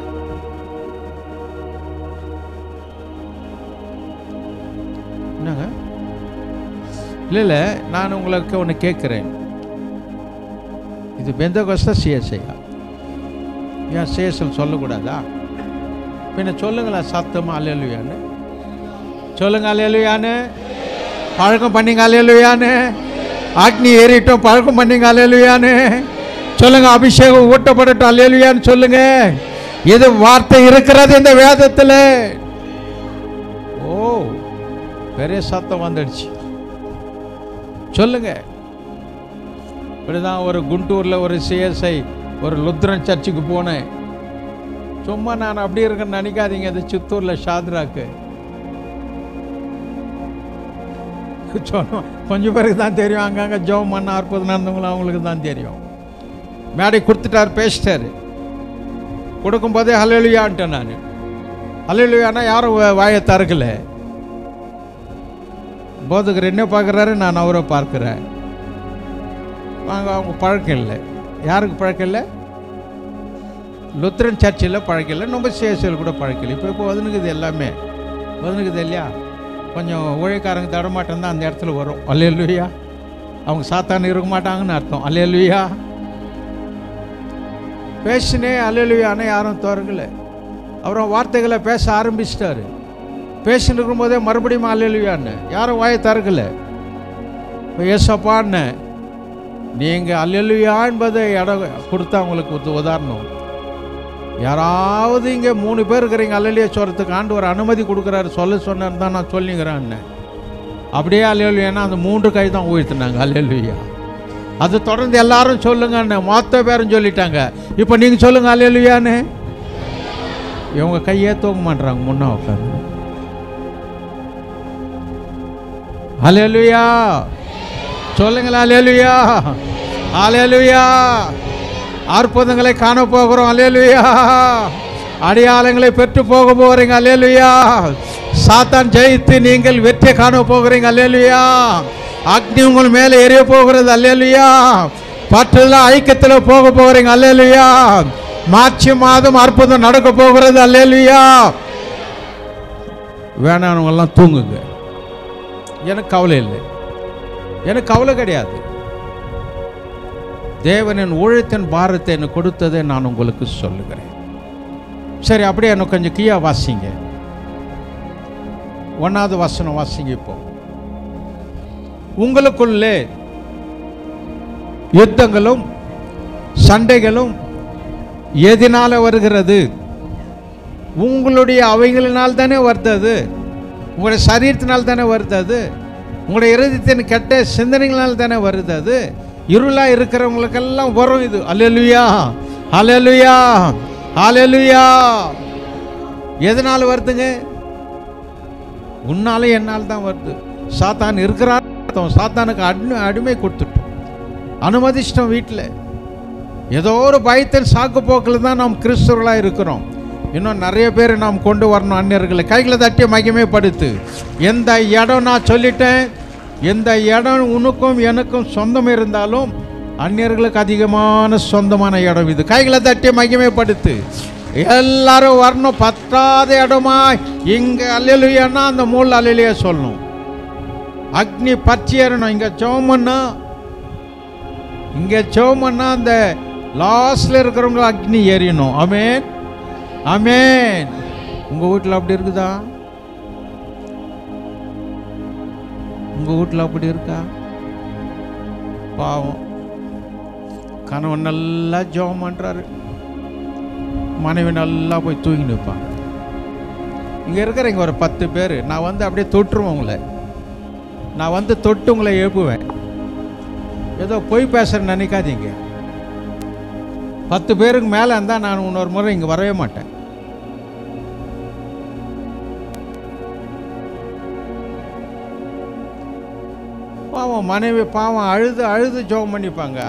என்னங்க? இல்லை இல்லை, நான் உங்களுக்கு ஒன்று கேட்குறேன். இது பெந்தகோஸ்தா சிஎஸ்ஐயா? ஏன் சிஎஸ்எல் சொல்லக்கூடாதா? பின்ன சொல்லுங்களா சத்தமா அல்லேலூயான்னு சொல்லுங்க. அல்லேலூயான்னு பழக்கம் பண்ணிங்க. அல்லேலூயான்னு அக்னி ஏறிட்டோம், பழக்கம் பண்ணிங்க. அல்லேலூயான்னு சொல்லுங்க. அபிஷேகம் ஊட்டப்படட்டும். அல்லேலூயான்னு சொல்லுங்க. இது வார்த்தை இருக்கிறது இந்த வேதத்தில். ஓ, பெரிய சத்தம் வந்துடுச்சு. சொல்லுங்க. இப்படிதான் ஒரு குண்டூரில் ஒரு சிஎஸ்ஐ ஒரு லுத்ரன் சர்ச்சுக்கு போனேன். சும்மா நான் அப்படி இருக்கேன்னு நினைக்காதீங்க. அது சித்தூரில் ஷாத்ராக்கு சொன்னோம். கொஞ்சம் பேருக்கு தான் தெரியும். அங்கங்கே ஜெபம் பண்ண அற்புதம் நடந்தவங்களும் அவங்களுக்கு தான் தெரியும். மேடை கொடுத்துட்டார், பேசிட்டார். கொடுக்கும்போதே ஹல்லேலூயான்ட்டேன் நான். ஹல்லேலூயானா யாரும் வாயை திறக்கல. போதகர் என்ன பார்க்குறாரு, நான் அவரை பார்க்குறேன். அவங்க பழக்கம் இல்லை. யாருக்கு பழக்கம் இல்லை? லுத்ரன் சர்ச்சில் பழக்கம் இல்லை, நம்ம சேசியில் கூட பழக்கம் இல்லை. இப்போ வதனுக்குது, எல்லாமே வதனுக்குது இல்லையா? கொஞ்சம் ஊழியக்காரங்க தடமாட்டம் தான் அந்த இடத்துல வரும். அல்லேலூயா. அவங்க சாத்தான இருக்க மாட்டாங்கன்னு அர்த்தம். அல்லேலூயா. பேசினே அல்லேலூயான்னு யாரும் திறக்கலை. அப்புறம் வார்த்தைகளை பேச ஆரம்பிச்சிட்டாரு. பேசின்னு இருக்கும்போதே மறுபடியும் அல்லேலூயான்னு யாரும் வாயை திறக்கலை. இப்போ ஏசப்பான்னு நீங்கள் அல்லேலூயா என்பதை இடம் கொடுத்தா உங்களுக்கு உதாரணம். யாராவது இங்கே 3 பேர் இருக்கிறீங்க அல்லேலூயா சொல்கிறதுக்கு ஆண்டவர் அனுமதி கொடுக்குறாரு, சொல்ல சொன்னார் தான் நான் சொல்லிங்கிறேன்னு. அப்படியே அல்லேலூயான்னா அந்த 3 கை தான் உயர்த்தினாங்க. அல்லேலூயா. அது தொடர்ந்து எல்லாரும் சொல்லுங்கன்னு மொத்த பேரும் சொல்லிட்டாங்க. இப்போ நீங்கள் சொல்லுங்க அல்லேலூயான்னு. இவங்க கையே தூக்க மாட்டுறாங்க, முன்னா உட்காந்து. அல்லேலூயா சொல்லுங்களா? அல்லேலூயா. அல்லேலூயா. அற்புதங்களை காண போகிறோம். அல்லேலூயா. அடையாளங்களை பெற்று போக போகிறீங்க. அல்லேலூயா. சாத்தான் ஜெயித்து நீங்கள் வெற்றி காண போகிறீங்க. அல்லேலூயா. அக்னி உங்கள் மேலே எரிய போகிறது. அல்லேலூயா. பற்றுல ஐக்கியத்தில் போக போகிறீங்க. அல்லேலூயா. மார்ச் மாதம் அற்புதம் நடக்க போகிறது. அல்லேலூயா. வேணானவங்கெல்லாம் தூங்குங்க. எனக்கு கவலை இல்லை, எனக்கு கவலை கிடையாது. தேவனின் ஊழியத்தின் பாரத்தை எனக்கு கொடுத்ததை நான் உங்களுக்கு சொல்லுகிறேன். சரி, அப்படியே எனக்கு கொஞ்சம் கீழே வாசிங்க. 1வது வசனம் வாசிங்க. இப்போ உங்களுக்குள்ளே யுத்தங்களும் சண்டைகளும் எதனால வருகிறது? உங்களுடைய அவைகளினால் தானே வருது. உங்களுடைய சரீரத்தினால் தானே வருது. உங்களுடைய இருதயத்தின் கெட்ட சிந்தனைகளால் தானே வருது. இருளா இருக்கிறவங்களுக்கெல்லாம் வரும் இது. அல்லேலூயா. அல்லேலூயா. அல்லேலூயா. எதனால வருதுங்க? உன்னால என்னால் தான் வருது. சாத்தான் இருக்கிறான். சாத்தானுக்கு அடிமை கொடுத்துட்டோம், அனுமதிச்சிட்டோம். வீட்டில் ஏதோ ஒரு பயத்தின் சாக்கு போக்கில் தான் நாம் கிறிஸ்தவர்களாக இருக்கிறோம். இன்னும் நிறைய பேர் நாம் கொண்டு வரணும். அந்நியர்களை கைகளை தட்டி மகிமைப்படுத்து. எந்த இடம் நான் சொல்லிட்டேன், எந்த இடம் உனக்கும் எனக்கும் சொந்தம் இருந்தாலும் அந்நியர்களுக்கு அதிகமான சொந்தமான இடம் இது. கைகளை தட்டி மகிமைப்படுத்து. எல்லாரும் வரணும். பற்றாத இடமா இங்கே அல்லேலூயான்னா அந்த மூல அல்லேலூயா சொல்லணும். அக்னி பற்றி ஏறணும். இங்கே சோமன்னா, இங்கே சோமன்னா அந்த லாஸ்ட்ல இருக்கிறவங்க அக்னி ஏறியணும். ஆமென், ஆமென். உங்கள் வீட்டில் அப்படி இருக்குதா? உங்கள் வீட்டில் அப்படி இருக்கா? பாவம், கணவன் நல்லா ஜெபம் பண்ணுறாரு, மனைவி நல்லா போய் தூங்கி நிற்பாங்க. இங்கே இருக்கிறீங்க ஒரு 10 பேர். நான் வந்து அப்படியே தொட்டுருவேன் உங்களை. நான் வந்து தொட்டு உங்களை எழுப்புவேன். ஏதோ பொய் பேசுகிறேன்னு நினைக்காதீங்க. 10 பேருக்கு மேலே இருந்தால் நான் இன்னொரு முறை இங்கே வரவே மாட்டேன். பாவம் மனைவி பாவம் அழுது அழுது ஜெபம் பண்ணிப்பாங்க.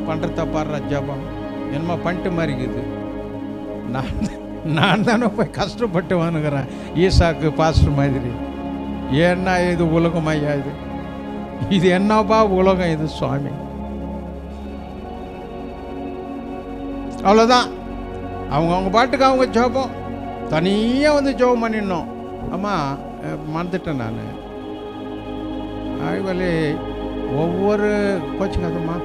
பண்ணுறத பாடுற ஜெபம் என்னமோ பண்ணிட்டு மாதிரி இருக்குது. நான் தானே போய் கஷ்டப்பட்டு வானுக்கிறேன் ஈசாக்கு பாஸ்டர் மாதிரி. ஏன்னா இது உலகம் ஐயா, இது என்னப்பா உலகம் இது சுவாமி. அவ்வளோதான். அவங்க பாட்டுக்கு அவங்க ஜெபம் தனியாக வந்து ஜெபம் பண்ணிடணும். அம்மா மறந்துட்டேன் நான். ஆய்வலி ஒவ்வொரு கோச்சிங்காதம்மா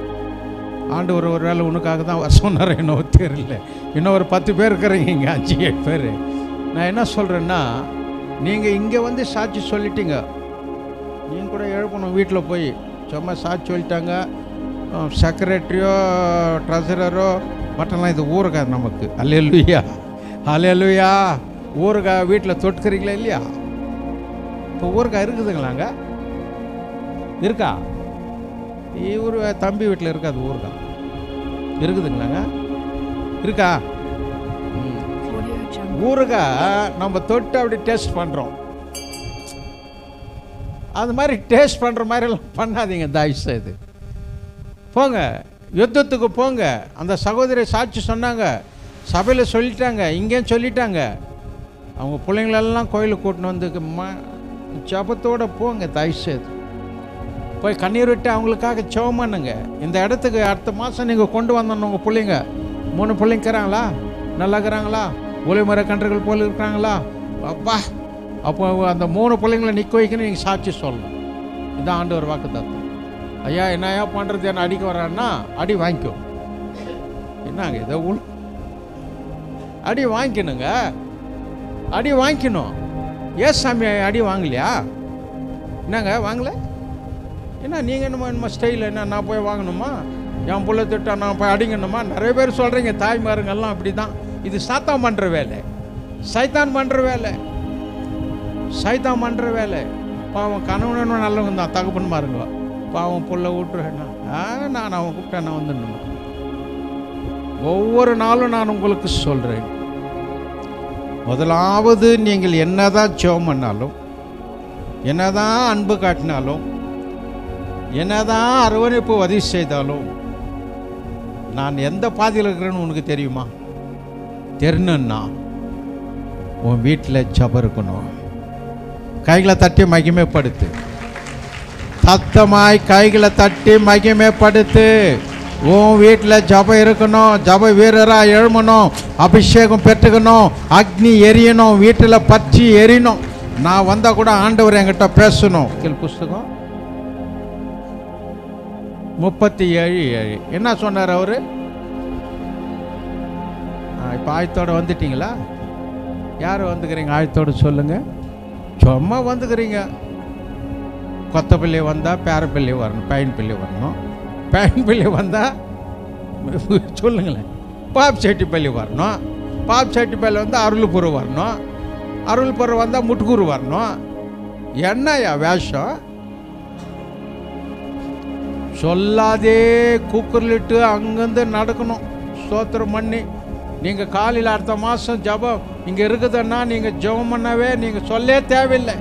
ஆண்டவர் ஒரு வேலை உனக்காக தான் வர சொன்னார். இன்னும் தெரியல. இன்னும் ஒரு 10 பேர் இருக்கிறீங்க இங்கே, 5-7 பேர். நான் என்ன சொல்கிறேன்னா, நீங்கள் இங்கே வந்து சாட்சி சொல்லிட்டீங்க. நீங்கள் கூட எழுப்பணும். வீட்டில் போய் சும்மா சாட்சி சொல்லிட்டாங்க. செக்ரட்டரியோ ட்ரெஸரரோ மற்றெல்லாம் இது ஊறுகாய் நமக்கு. அல்லேலூயா. அல்லேலூயா. ஊறுகாய் வீட்டில் தொட்டுக்கிறீங்களா இல்லையா? இப்போ ஊறுகாய் இருக்குதுங்களாங்க? இருக்கா? இவர் தம்பி வீட்டில் இருக்காது ஊறுகாய். இருக்குதுங்களாங்க? இருக்கா? ஊறுகாய் நம்ம தொட்டு அப்படி டேஸ்ட் பண்ணுறோம். அது மாதிரி டேஸ்ட் பண்ணுற மாதிரிலாம் பண்ணாதீங்க தயவு செய்து. போங்க, யுத்தத்துக்கு போங்க. அந்த சகோதரி சாட்சி சொன்னாங்க, சபையில் சொல்லிட்டாங்க, இங்கேயும் சொல்லிட்டாங்க. அவங்க பிள்ளைங்களெல்லாம் கோயிலுக்கு கூட்டின்னு வந்து ஜபத்தோடு போங்க. தயவுசெய்து போய் கண்ணீர் விட்டு அவங்களுக்காக ஜெபம் பண்ணுங்க. இந்த இடத்துக்கு அடுத்த மாதம் நீங்கள் கொண்டு வந்தோன்னு உங்கள் பிள்ளைங்க 3 பிள்ளைங்க இருக்கிறாங்களா, நல்லா இருக்கிறாங்களா, ஒளிமர கன்றுகள் போல் இருக்கிறாங்களா, அப்பா அப்போ அந்த 3 பிள்ளைங்களை நிற்க வைக்கணும். நீங்கள் சாட்சி சொல்லணும். இதான் ஆண்டவர் வாக்கு தத்துவம். ஐயா என்னையா பண்ணுறது, என்ன அடிக்க வர்றான்னா அடி வாங்கிக்கோ. என்னங்க இதை அடி வாங்கிக்கணுங்க, அடி வாங்கிக்கணும். ஏன் சாமி அடி வாங்கலையா? என்னங்க வாங்கலை? என்ன நீங்கள் என்னமோ ஸ்டைல் என்ன நான் போய் வாங்கணுமா, என் புள்ள திட்டா நான் போய் அடிங்கணுமா? நிறைய பேர் சொல்கிறீங்க. தாய்மாருங்கெல்லாம் அப்படி தான். இது சாத்தான் பண்ணுற வேலை, சைத்தான் பண்ணுற வேலை, சைத்தான் பண்ணுற வேலை. பாவம் கணவனு நல்லவங்க தான், தகப்பன் மாருங்க. பாவம் புள்ள விட்டுருவேன்னா நான் அவன் கூப்பிட்டேன் நான் வந்துடணுமா? ஒவ்வொரு நாளும் நான் உங்களுக்கு சொல்கிறேன், முதலாவது நீங்கள் என்னதான் ஜெபம் பண்ணாலும், என்னதான் அன்பு காட்டினாலும், என்னதான் அரவணைப்பு உதவி செய்தாலும், நான் எந்த பாதையில் இருக்கிறேன்னு உனக்கு தெரியுமா? தெரியணுன்னா உன் வீட்டில் ஜெபம் இருக்கணும். கைகளை தட்டி மகிமைப்படுத்து. சத்தமாய் கைகளை தட்டி மகிமைப்படுத்து. உன் வீட்டில் ஜபம் இருக்கணும். ஜப வீரராக எழுமணும். அபிஷேகம் பெற்றுக்கணும். அக்னி எரியணும். வீட்டில் பற்றி எரியணும். நான் வந்தால் கூட ஆண்டவர் என்கிட்ட பேசணும். கீழ் புஸ்தகம் 37:7 என்ன சொன்னார் அவர்? இப்போ ஆயத்தோடு வந்துட்டீங்களா? யார் வந்துக்கிறீங்க? ஆயத்தோடு சொல்லுங்க. சும்மா வந்துக்கிறீங்க. கொத்த பிள்ளை வந்தால் பேர பிள்ளை வரணும், பையன் பிள்ளை வரணும். பையன் பிள்ளை வந்தால் சொல்லுங்களேன் பாப் செட்டி பள்ளி வரணும். பாப் செட்டி பள்ளி வந்தால் அருள்புரு வரணும். அருள்புரம் வந்தால் முட்டுக்கூறு வரணும். என்னையா வேஷம்? சொல்லாதே கூக்குரலிட்டு அங்கேருந்து நடக்கணும். ஸ்தோத்திரம் பண்ணி நீங்கள் காலையில் அடுத்த மாதம் ஜபம் இங்கே இருக்குதுன்னா நீங்கள் ஜெபம் பண்ணவே நீங்கள் சொல்லே தேவையில்லை.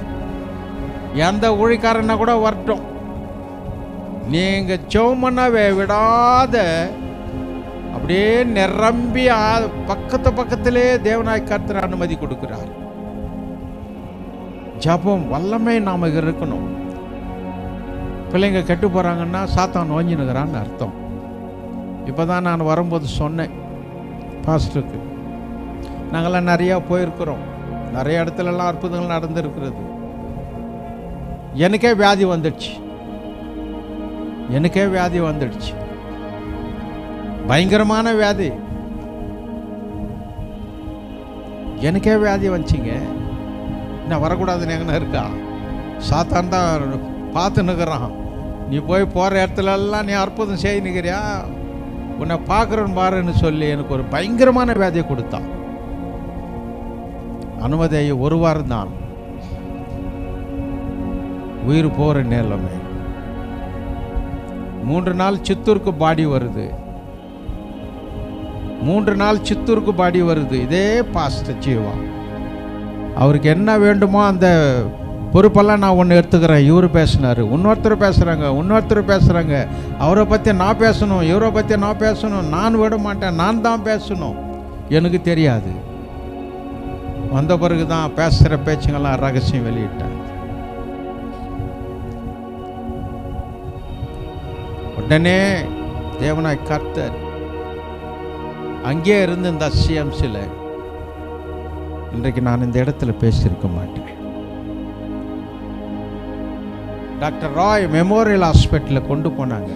எந்த ஊழிக்காரன்னா கூட வரட்டும், நீங்கள் ஜெபம் பண்ணவே விடாத அப்படியே நிரம்பி பக்கத்திலே தேவனாய் கர்த்தர் அனுமதி கொடுக்கிறார். ஜபம் வல்லமை நாம் இருக்கணும். பிள்ளைங்க கெட்டு போகிறாங்கன்னா சாத்தான் நோஞ்சினுக்கிறான்னு அர்த்தம். இப்போ தான் நான் வரும்போது சொன்னேன் பாஸ்டருக்கு, நாங்கள்லாம் நிறையா போயிருக்கிறோம், நிறைய இடத்துலலாம் அற்புதங்கள் நடந்துருக்கிறது. எனக்கே வியாதி வந்துடுச்சு, எனக்கே வியாதி வந்துடுச்சு, பயங்கரமான வியாதி. எனக்கே வியாதி வந்துச்சிங்க. என்ன வரக்கூடாதுன்னு எங்கன்னா இருக்கா? சாத்தான் தான் பார்த்துன்னுக்கிறான். நீ போய் போகிற இடத்துலலாம் நீ அற்புதம் செய்யணுக்கிறியா, உன்னை பார்க்குறேன்னு பாருன்னு சொல்லி எனக்கு ஒரு பயங்கரமான வியாதியை கொடுத்தான். அனுமதி 1 வாரம் தான், உயிர் போகிற நிலைமை. 3 நாள் சித்தூருக்கு பாடி வருது, 3 நாள் சித்தூருக்கு பாடி வருது. இதே பாஸ்டர் ஜீவா அவருக்கு என்ன வேண்டுமோ அந்த பொறுப்பெல்லாம் நான் ஒன்று எடுத்துக்கிறேன். இவர் பேசினார், இன்னொருத்தர் பேசுகிறாங்க, அவரை பற்றி நான் பேசணும், இவரை பற்றி நான் பேசணும். நான் விட மாட்டேன், நான் தான் பேசணும். எனக்கு தெரியாது. வந்த பிறகு தான் பேசுகிற பேச்சுங்கள்லாம் ரகசியம் வெளியிட்டேன். உடனே தேவனாய் கர்த்தர் அங்கே இருந்து இந்த சிஎம்சியில் இன்றைக்கு நான் இந்த இடத்துல பேசியிருக்க மாட்டேன். டாக்டர் ராய் மெமோரியல் ஹாஸ்பிட்டலில் கொண்டு போனாங்க.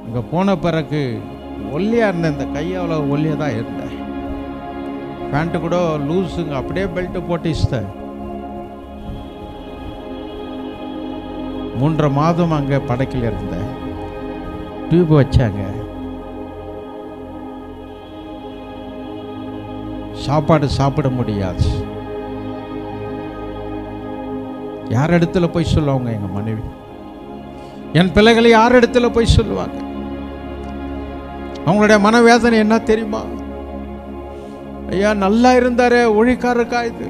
அங்கே போன பிறகு ஒல்லியாக இருந்தேன், இந்த கையால் ஒல்லியாக தான் இருந்தேன். பேண்ட்டு கூட லூஸுங்க, அப்படியே பெல்ட்டு போட்டிச்சிட்டேன். 3 மாதம் அங்கே படக்கில் இருந்தேன். டியூப் வச்சாங்க, சாப்பாடு சாப்பிட முடியாது. யார் இடத்துல போய் சொல்லுவாங்க? எங்கள் மனைவி, என் பிள்ளைகளை யார் இடத்துல போய் சொல்லுவாங்க? அவங்களுடைய மனவேதனை என்ன தெரியுமா? ஐயா நல்லா இருந்தாரே, ஒழிக்காருக்கா இது.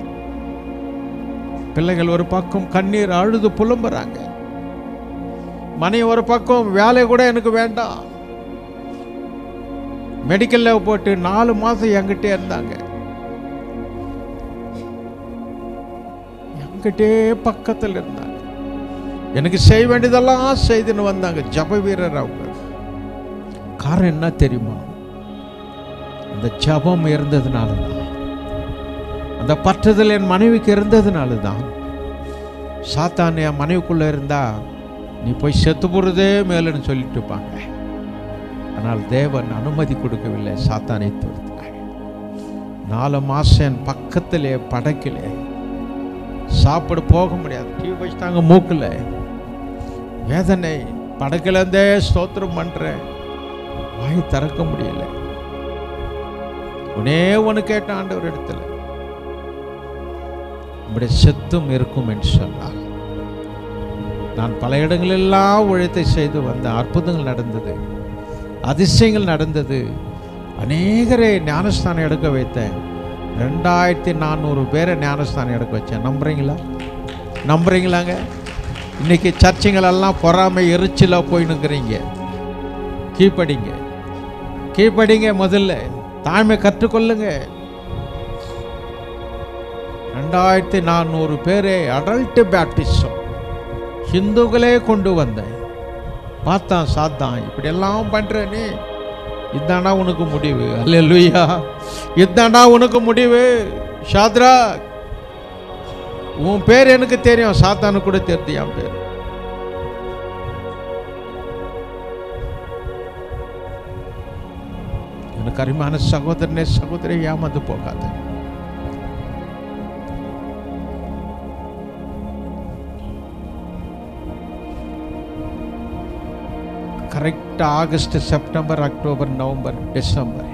பிள்ளைகள் ஒரு பக்கம் கண்ணீர் அழுது புலம்புறாங்க, மணி ஒரு பக்கம் வேலை கூட எனக்கு வேண்டாம். மெடிக்கல்ல போட்டு 4 மாதம் என்கிட்டே இருந்தாங்க. என்கிட்டே பக்கத்தில் இருந்தாங்க. எனக்கு செய்ய வேண்டியதெல்லாம் செய்துன்னு வந்தாங்க. ஜப வீரர் அவங்க. காரணம் என்ன தெரியுமா? அந்த ஜபம் இருந்ததுனால தான், அந்த பற்றுதல் என் மனைவிக்கு இருந்ததுனால தான். சாத்தான் என் மனைவிக்குள்ள இருந்தா நீ போய் செத்து போறதே மேலன்னு சொல்லிட்டு இருப்பாங்க. ஆனால் தேவன் அனுமதி கொடுக்கவில்லை. சாத்தானை துரத்தினார். 4 மாசம் என் பக்கத்திலே படக்கிலே சாப்பிட போக முடியாது. டிவி வச்சுட்டாங்க மூக்கில். வேதனை. படக்கிலேருந்தே ஸ்தோத்திரம் பண்றேன், வாய் திறக்க முடியல. ஒன்னே ஒன்று கேட்ட ஆண்டவர் இடத்துல, உங்களுடைய செத்தும் இருக்கும் என்று சொன்னார். நான் பல இடங்களெல்லாம் உழைத்தை செய்து வந்த அற்புதங்கள் நடந்தது, அதிசயங்கள் நடந்தது. அநேகரை ஞானஸ்தானம் எடுக்க வைத்தேன். 2400 பேரை ஞானஸ்தானம் எடுக்க வச்சேன். நம்புறீங்களாங்க? இன்னைக்கு சர்ச்சைங்களெல்லாம் பொறாமை எரிச்சலாக போயின்னுக்கிறீங்க. கீழ்ப்படிங்க. முதல்ல தாய்மை கற்றுக்கொள்ளுங்க. 2400 பேரை அடல்ட் பேப்டிசம் ஹிந்துக்களே கொண்டு வந்தேன். பார்த்தான் சாத்தான், இப்படி எல்லாம் பண்ற நீ, இதாண்டா உனக்கு முடிவு. அல்லேலூயா, இதாண்டா உனக்கு முடிவு. ஷாத்ராக், உன் பேர் எனக்கு தெரியும், சாத்தானு கூட தெரியுது என் பேர். எனக்கு அருமையான சகோதரனே சகோதரி, ஏமாந்து போகாத. கரெக்டா August, September, October, November, December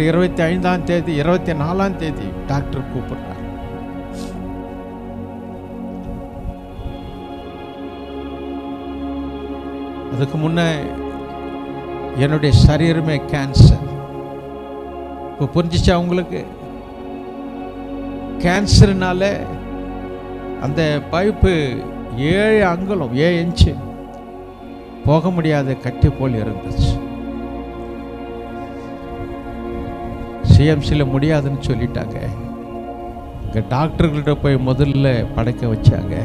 25ஆம் தேதி 24ஆம் தேதி டாக்டர் கூப்பிடுறார். அதுக்கு முன்ன என்னுடைய சரீரமே கேன்சர். இப்போ புரிஞ்சிச்சா உங்களுக்கு? கேன்சர்னால அந்த பைப்பு 7 அங்குலம் 7 இன்ச்சு போக முடியாத கட்டி போல் இருந்துச்சு. சிஎம்சியில் முடியாதுன்னு சொல்லிட்டாங்க. இங்கே டாக்டர்கிட்ட போய் முதல்ல படுக்க வச்சாங்க.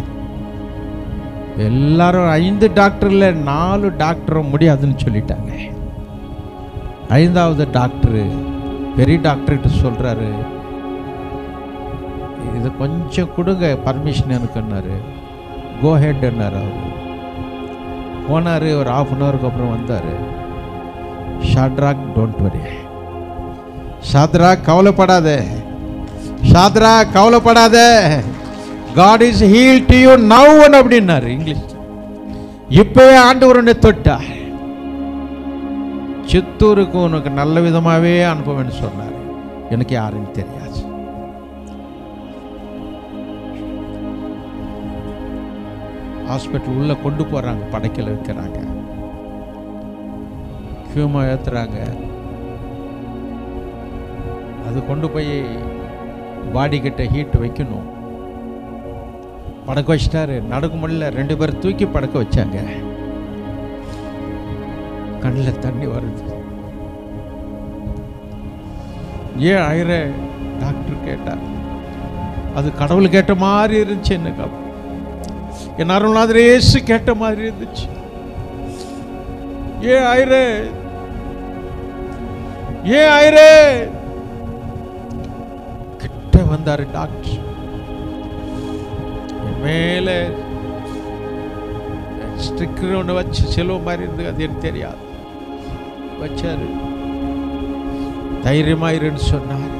எல்லாரும் 5 டாக்டர்ல 4 டாக்டரும் முடியாதுன்னு சொல்லிட்டாங்க. 5ஆவது டாக்டரு பெரிய டாக்டர்கிட்ட சொல்றாரு, இது கொஞ்சம் கொடுங்க பர்மிஷன் எனக்குன்னாரு. கோ ஹெட்னார். அவர் போனார். ஒரு 1/2 அன் ஹவருக்கு அப்புறம் வந்தார். Shadrach, don't worry. ஷாத்ராக், கவலைப்படாத. God is healed to you now அப்படின்னாரு இங்கிலீஷ். இப்பவே ஆண்டவர் உன்னை தொட்டார். சித்தூருக்கு உனக்கு நல்ல விதமாகவே அனுப்புவேன்னு சொன்னார். எனக்கு யாருன்னு தெரியாது. ஹாஸ்பிட்டல் உள்ள கொண்டு போறாங்க, படைக்கல வைக்கிறாங்க, ஹியூமா ஏத்துறாங்க. அது கொண்டு போய் பாடி கிட்ட ஹீட் வைக்கணும். படக்க வச்சிட்டாரு. நடக்க முடியல. 2 பேர் தூக்கி படக்க வச்சாங்க. கண்ணில் தண்ணி வருது. ஏன் ஆயிர டாக்டர் கேட்டார். அது கடவுள் கேட்ட மாதிரி இருந்துச்சு. எனக்கு என் அருள்நாதர் இயேசு கேட்ட மாதிரி இருந்துச்சு. ஏன் ஆயிரே கிட்ட வந்தாரு டாக்டர். என் மேல ஸ்டிக்கர் ஒன்று வச்சு செலவு மாதிரி இருந்தது. அது எனக்கு தெரியாது. வச்சாரு. தைரியமாயிருன்னு சொன்னார்.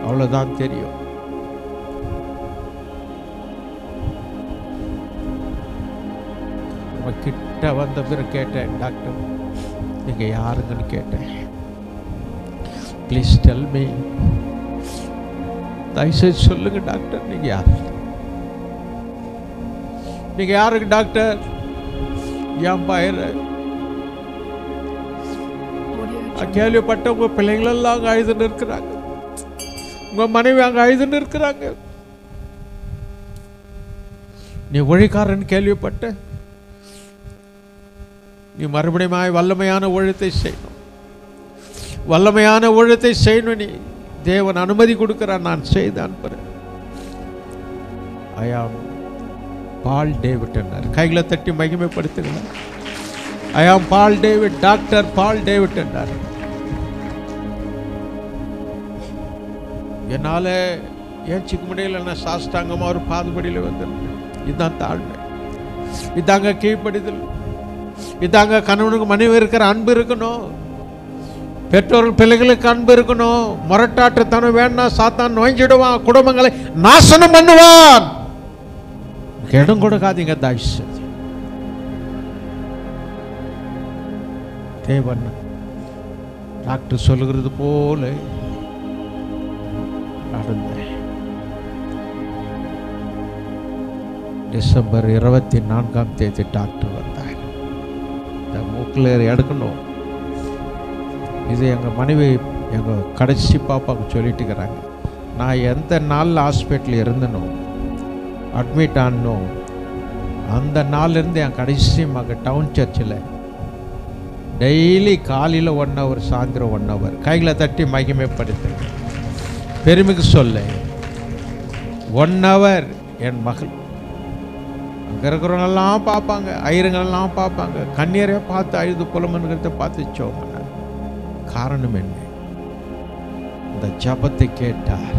அவ்வளவுதான் தெரியும். கிட்ட வந்த பிறகு கேட்டேன், டாக்டர் நீங்க யாருங்கன்னு கேட்டேன். ப்ளீஸ் டெல் மீ, தயவுசெய்து சொல்லுங்க டாக்டர், நீங்க யாருக்கு டாக்டர்? ஏன் பயிர கேள்விப்பட்ட உங்க பிள்ளைங்களெல்லாம் அங்கே அழுதுன்னு இருக்கிறாங்க, உங்க மனைவி அங்கே அழுதுன்னு இருக்கிறாங்க, நீ ஒழிக்காரன்னு கேள்விப்பட்ட, நீ மறுபடியும் வல்லமையான ஒழுத்தை செய்யணும், வல்லமையான ஒழுத்தை செய்யணும். நீ தேவன் அனுமதி கொடுக்கிறார், நான் செய்து அனுப்புறேன். ஐ ஆம் பால் டேவிட் என்றார். கைகளை தட்டி மகிமைப்படுத்துகிறார். ஐ ஆம் பால் டேவிட், டாக்டர் பால் டேவிட் என்றார். என்னால் ஏஞ்சிக்க முடியல, நான் சாஷ்டாங்கமாக ஒரு பாதுபடியில் வந்துருக்கேன். இதுதான் தாழ்மை, இதாங்க கீழ்ப்படிதல், இதாங்க கணவனுக்கு மனைவி இருக்கிற அன்பு இருக்கணும், பெற்றோர்கள் பிள்ளைகளுக்கு அன்பு இருக்கணும். முரட்டாட்டுத்தனம் வேணா, சாத்தான் நோய்ஞ்சிடுவான், குடும்பங்களை நாசனம் பண்ணுவான். இடம் கொடுக்காதீங்க தாய்ஸ். தேவன் டாக்டர் சொல்லுகிறது போல நடந்த டிசம்பர் 24 டாக்டர் வந்தார். இந்த மூக்கில் எடுக்கணும். இது எங்கள் மனைவி எங்கள் கடைசி பாப்பாவுக்கு சொல்லிட்டு இருக்கிறாங்க. நான் எந்த நாளில் ஹாஸ்பிட்டலில் இருந்தனோ, அட்மிட் ஆனோ, அந்த நாள்லேருந்து என் கடைசி மக டவுன் சர்ச்சில் டெய்லி காலையில் 1 hour, சாயந்தரம் 1 hour. கைகளை தட்டி மகிமைப்படுத்து, பெருமைக்கு சொல்ல. 1 hour என் மகள் அங்கே இருக்கிறவங்கெல்லாம் பார்ப்பாங்க, ஐயருங்கெல்லாம் பார்ப்பாங்க, கண்ணீரை பார்த்து அழுது புலமன்கிறத பார்த்து சோமன. காரணம் என்ன? இந்த ஜபத்தை கேட்டார்,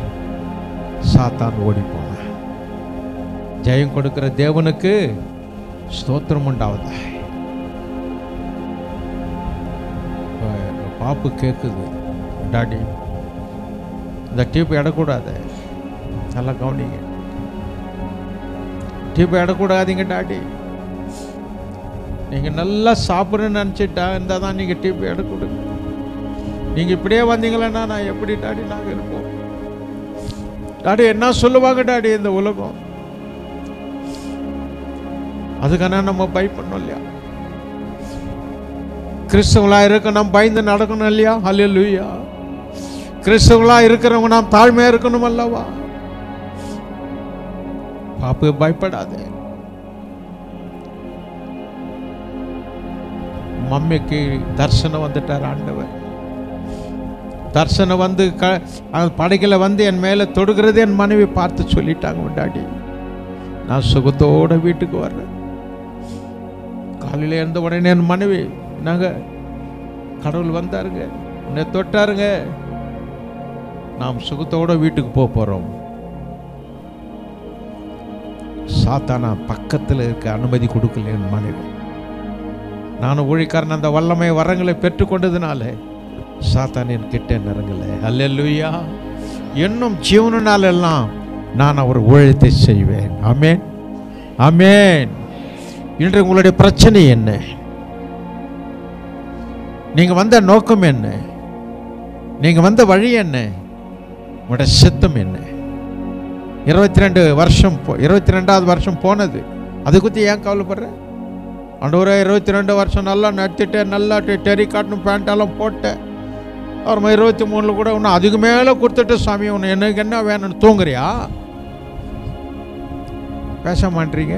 சாத்தான் ஓடி போனார். ஜெயம் கொடுக்கிற தேவனுக்கு ஸ்தோத்திரம் உண்டாவதா. பாப்பு கேட்குது, டாடி இந்த டியூப் இடக்கூடாது, நல்லா கவனிங்க, டியூப் இடக்கூடாதீங்க டாடி. நீங்கள் நல்லா சாப்பிட்றேன்னு நினச்சிட்டா இருந்தால் தான் நீங்கள் டியூப் இடக்கூடாது. நீங்கள் இப்படியே வந்தீங்களேன்னா நான் எப்படி டாடி நாங்கள் இருப்போம்? டாடி என்ன சொல்லுவாங்க டாடி இந்த உலகம்? அதுக்கான நம்ம பயப்படணும் இல்லையா? கிறிஸ்தவங்களா இருக்க நாம் பயந்து நடக்கணும் இல்லையா? ஹல்லேலூயா. கிறிஸ்தவங்களா இருக்கிறவங்க நாம் தாழ்மையா இருக்கணும் அல்லவா? பாப்பு பயப்படாதே. மம்மிக்கு தரிசனம் வந்துட்டார் ஆண்டவர். தரிசனம் வந்து படைக்கல வந்து என் மேலே தொடுகிறது என் மனைவி பார்த்து சொல்லிட்டாங்க, டாடி நான் சுகத்தோட வீட்டுக்கு வர்றேன். காலையில் இருந்த உடனே என் மனைவி, நாங்கள் கடவுள் வந்தாருங்க, என்னை தொட்டாருங்க, நாம் சுகத்தோட வீட்டுக்கு போகிறோம். சாத்தானா பக்கத்தில் இருக்க அனுமதி கொடுக்கல என் மனைவி. நானும் ஊழிக்காரன் அந்த வல்லமை வரங்களை பெற்றுக்கொண்டதுனால சாத்தான் என் கிட்ட நெருங்கலை. அல்லேலூயா. இன்னும் ஜீவனால எல்லாம் நான் அவர் ஊழியத்தை செய்வேன். ஆமென், ஆமென். இன்று உங்களுடைய பிரச்சனை என்ன? நீங்க வந்த நோக்கம் என்ன? நீங்க வந்த வழி என்ன? உங்களுடைய சித்தம் என்ன? 22 வருஷம் 22வது வருஷம் போனது, அதை குறித்து ஏன் கவலைப்படுற? ஆண்டவரே 22 வருஷம் நல்லா நடத்திட்டேன், நல்லா டெரி காட்டன் பேண்டெல்லாம் போட்டேன், அப்புறமா 23 கூட இன்னும் அதுக்கு மேலே கொடுத்துட்டு சாமி ஒன்று எனக்கு என்ன வேணும்னு தூங்குறியா? பேச மாட்டீங்க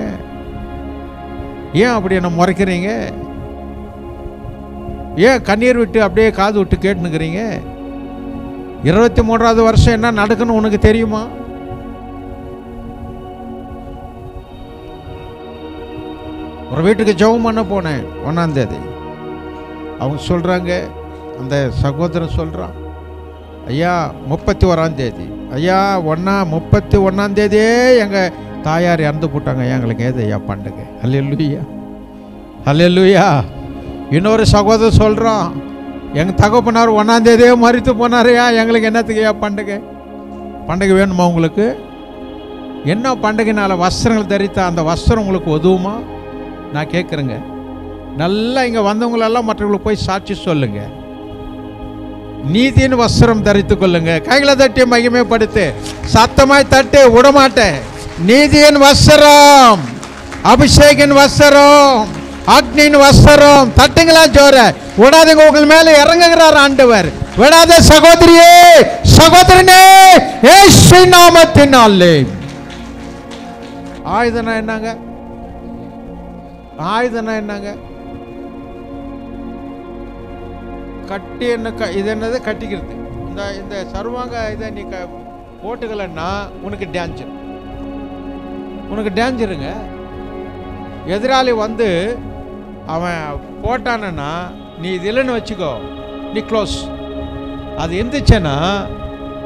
ஏன்? அப்படி என்ன முறைக்கிறீங்க? ஏன் கண்ணீர் விட்டு அப்படியே காது விட்டு கேட்டுனுக்கிறீங்க? 23வது வருஷம் என்ன நடக்குன்னு உனக்கு தெரியுமா? ஒரு வீட்டுக்கு ஜெபம் பண்ண போனேன் 1ஆம் தேதி. அவங்க சொல்கிறாங்க, அந்த சகோதரன் சொல்கிறான், ஐயா 31ஆம் தேதி, ஐயா 31ஆம் தேதியே எங்கள் தாயார் இறந்து போட்டாங்க, எங்களுக்கு ஏது ஐயா பண்டிகை? அல்லேலூயா, அல்லேலூயா. இன்னொரு சகோதரர் சொல்கிறான், எங்கள் தகப்பனார் 1ஆம் தேதியே மறித்து போனாரையா, எங்களுக்கு என்னத்துக்கு ஐயா பண்டிகை? பண்டிகை வேணுமா உங்களுக்கு? என்ன பண்டிகைனால வஸ்திரங்கள் தரித்தா அந்த வஸ்திரம் உங்களுக்கு உதவுமா? நான் கேட்குறேங்க. நல்லா இங்கே வந்தவங்களெல்லாம் மற்றவங்களுக்கு போய் சாட்சி சொல்லுங்க. நீதியின் வஸ்திரம் தரித்து கொள்ளுங்க. கைகளை தட்டி மகிமைப்படுத்து, சத்தமாய் தட்டி விடமாட்டேன். நீதியின் வஸ்திரம், அபிஷேகின் வஸ்திரம், அக்னியின் வஸ்திரம். தட்டுங்களா ஜோர, விடாதீங்க. உங்கள் மேல இறங்குகிறார் ஆண்டவர். விடாத சகோதரியே, சகோதரனே, இயேசு நாமத்தினாலே. ஆயுதனா என்னங்க? ஆயுதனா என்னங்க? கட்டி என்ன? இது என்னது? கட்டிக்கிறது. இந்த சர்வாங்க இதை நீ போட்டுக்கலன்னா உனக்கு டேஞ்சருங்க. எதிராளி வந்து அவன் போட்டானா நீ இது இல்லைன்னு வச்சுக்கோ, நீ க்ளோஸ். அது இருந்துச்சுன்னா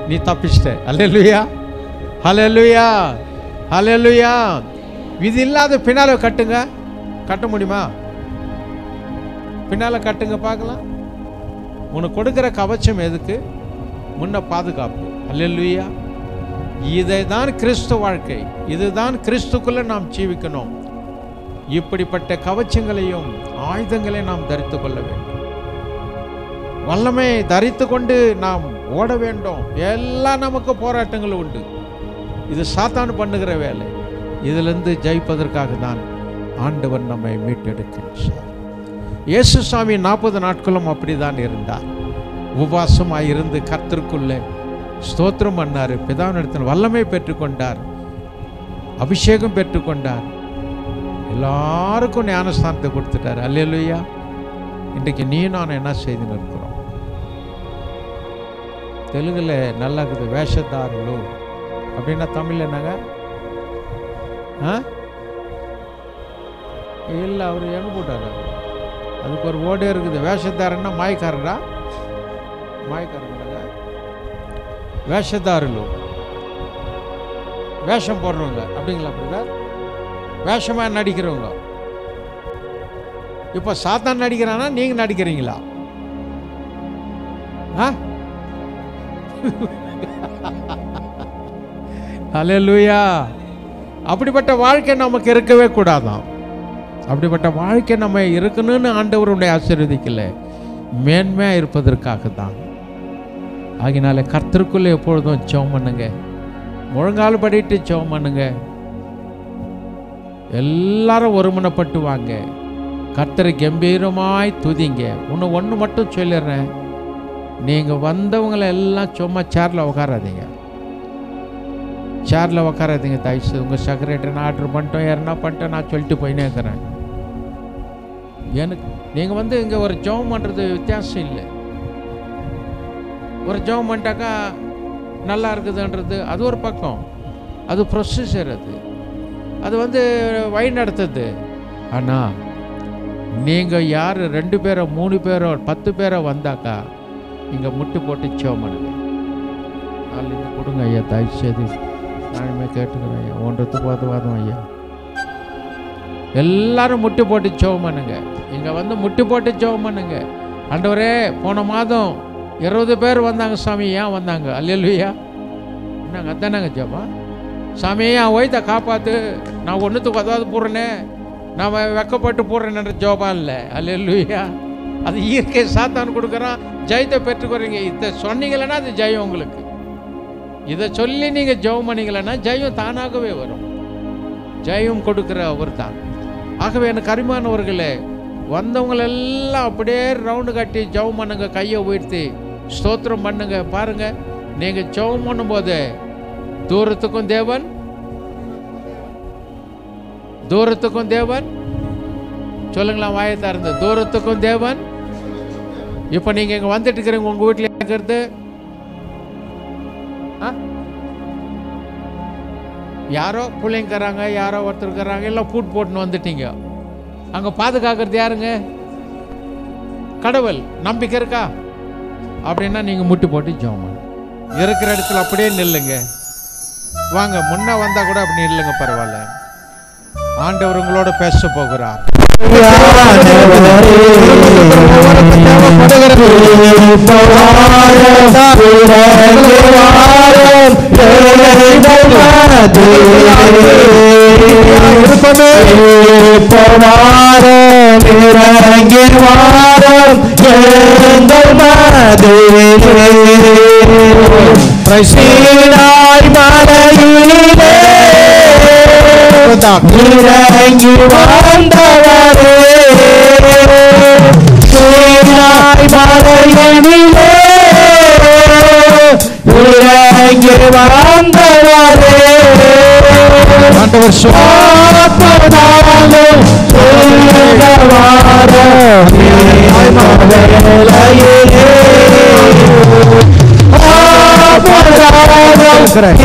நீ தப்பிச்சிட்ட. அல்லேலூயா, அல்லேலூயா, அல்லேலூயா. இது இல்லாத பின்னால கட்டுங்க. கட்ட முடியுமா? பின்னால கட்டுங்க பார்க்கலாம். உனக்கு கொடுக்குற கவச்சம் எதுக்கு? முன்ன பாதுகாப்பு. அல்லேலூயா. இதை தான் கிறிஸ்து வாழ்க்கை. இதுதான் கிறிஸ்துக்குள்ள நாம் ஜீவிக்கணும். இப்படிப்பட்ட கவச்சங்களையும் ஆயுதங்களையும் நாம் தரித்து கொள்ள வேண்டும். வல்லமை தரித்து கொண்டு நாம் ஓட வேண்டும். எல்லாம் நமக்கு போராட்டங்கள் உண்டு. இது சாத்தான் பண்ணுகிற வேலை. இதிலிருந்து ஜெயிப்பதற்காக தான் ஆண்டவர் நம்மை மீட்டெடுக்கின்றார். இயேசு சாமி 40 நாட்களும் அப்படிதான் இருந்தார். உபவாசமாக இருந்து கர்த்தருக்குள்ளே ஸ்தோத்திரம் பண்ணார். பிதாவினிடத்தில் வல்லமை பெற்றுக்கொண்டார், அபிஷேகம் பெற்றுக்கொண்டார், எல்லாருக்கும் ஞானஸ்தானத்தை கொடுத்துட்டார். அல்லேலூயா. இன்றைக்கு நீ நான் என்ன செய்து நிற்கிறோம்? தெலுங்குல நல்லா இருக்குது, வேஷதாருலு அப்படின்னா தமிழ் என்னங்க? இல்லை, அவர் எங்க போட்டார்? அதுக்கு ஒரு ஓடே இருக்குது. வேஷதாரன்னா மாய்க்காரரா? மாய்க்காரங்க. வேஷதாருலு வேஷம் போடுறவங்க அப்படிங்களா? அப்படிதான் வேஷமா நடிக்கிறவங்க. இப்ப சாத்தான் நடிக்கிறானா நீங்க நடிக்கிறீங்களா? அல்லேலூயா. அப்படிப்பட்ட வாழ்க்கை நமக்கு இருக்கவே கூடாதான். அப்படிப்பட்ட வாழ்க்கை நம்ம இருக்கணும்னு ஆண்டவருடைய ஆசீர்வதிக்கல, மேன்மையா இருப்பதற்காக தான். ஆகினால கர்த்தருக்குள்ளே எப்பொழுதும் ஜெபம் பண்ணுங்க. முழங்கால் படிட்டு ஜெபம் பண்ணுங்க. எல்லாரும் ஒருமனப்பட்டு வாங்க. கர்த்தரை கம்பீரமாய் துதிங்க. ஒன்று மட்டும் சொல்லிடுறேன், நீங்கள் வந்தவங்களை எல்லாம் சும்மா சேரில் உட்காராதீங்க. சேரில் உட்காராதீங்க தயவுசெய்து. உங்கள் செக்ரட்டரி நான் ஆர்டர் பண்ணிட்டோம், யாருன்னா பண்ணிட்டோம் நான் சொல்லிட்டு போயினே இருக்கிறேன். எனக்கு நீங்கள் வந்து இங்கே ஒரு ஜெபம் பண்ணுறது வித்தியாசம் இல்லை. ஒரு ஜெபம் பண்ணிட்டாக்கா நல்லா இருக்குதுன்றது அது ஒரு பக்கம், அது ப்ரொசீஜர், அது வந்து வழி நடத்துது. ஆனால் நீங்கள் யார் 2 பேரோ 3 பேரோ 10 பேரோ வந்தாக்கா இங்கே முட்டு போட்டு ஜெபம் பண்ணுங்க. நாளைக்கு கொடுங்க ஐயா, தயவுசெய்து நானுமே கேட்டுக்கிறேன் ஐயா. 1 வாதம் ஐயா. எல்லாரும் முட்டு போட்டு ஜெபம் பண்ணுங்க. இங்கே வந்து முட்டு போட்டு ஜெபம் பண்ணுங்க. ஆண்டவரே, போன மாதம் 20 பேர் வந்தாங்க சாமி, ஏன் வந்தாங்க? அல்லேலூயா. என்னங்க அதானாங்க ஜெபம்? சாமி என் வயிற்ற காப்பாற்று, நான் ஒன்றுத்துக்கு அதாவது போடுறேனே, நான் வெக்கப்பட்டு போடுறேன்ற ஜெபம் இல்லை. அல்லேலூயா. அது இயற்கை சாத்தான் கொடுக்குறான். ஜெயத்தை பெற்றுக்கிறீங்க. இதை சொன்னீங்களன்னா அது ஜெயம் உங்களுக்கு. இதை சொல்லி நீங்கள் ஜெபம் பண்ணீங்களன்னா ஜெயம் தானாகவே வரும். ஜெயம் கொடுக்குற அவர் தான். ஆகவே எனக்கு அருமையானவர்களே, வந்தவங்களெல்லாம் அப்படியே ரவுண்டு கட்டி ஜெபம் பண்ணுங்க. கையை உயர்த்தி ஸ்தோத்திரம் பண்ணுங்க. பாருங்க, நீங்கள் ஜெபம் பண்ணும்போது தூரத்துக்கும் தேவன், தூரத்துக்கும் தேவன் சொல்லுங்களா? வாயை திறந்து, தூரத்துக்கும் தேவன். இப்போ நீங்கள் இங்கே வந்துட்டு இருக்கிறீங்க, உங்கள் வீட்டில் இருக்கிறது யாரோ பிள்ளைங்கிறாங்க, யாரோ ஒருத்தர் இருக்கிறாங்க, எல்லாம் பூட் போட்டுன்னு வந்துட்டீங்க. அங்கே பாதுகாக்கிறது யாருங்க? கடவுள். நம்பிக்கை இருக்கா? அப்படின்னா நீங்கள் முட்டி போட்டு ஜெபம் இருக்கிற இடத்துல அப்படியே நில்லுங்க. வாங்க, முன்ன வந்தா கூட அப்படி நில்லுங்க, பரவாயில்ல. ஆண்டவர் உங்களோட பேச போகிறார். இறங்கி வந்தவரே, மலையனிலே இறங்கி வந்தவரே, ஆண்டவர் சொன்னாலும் பார்க்கிறேன்.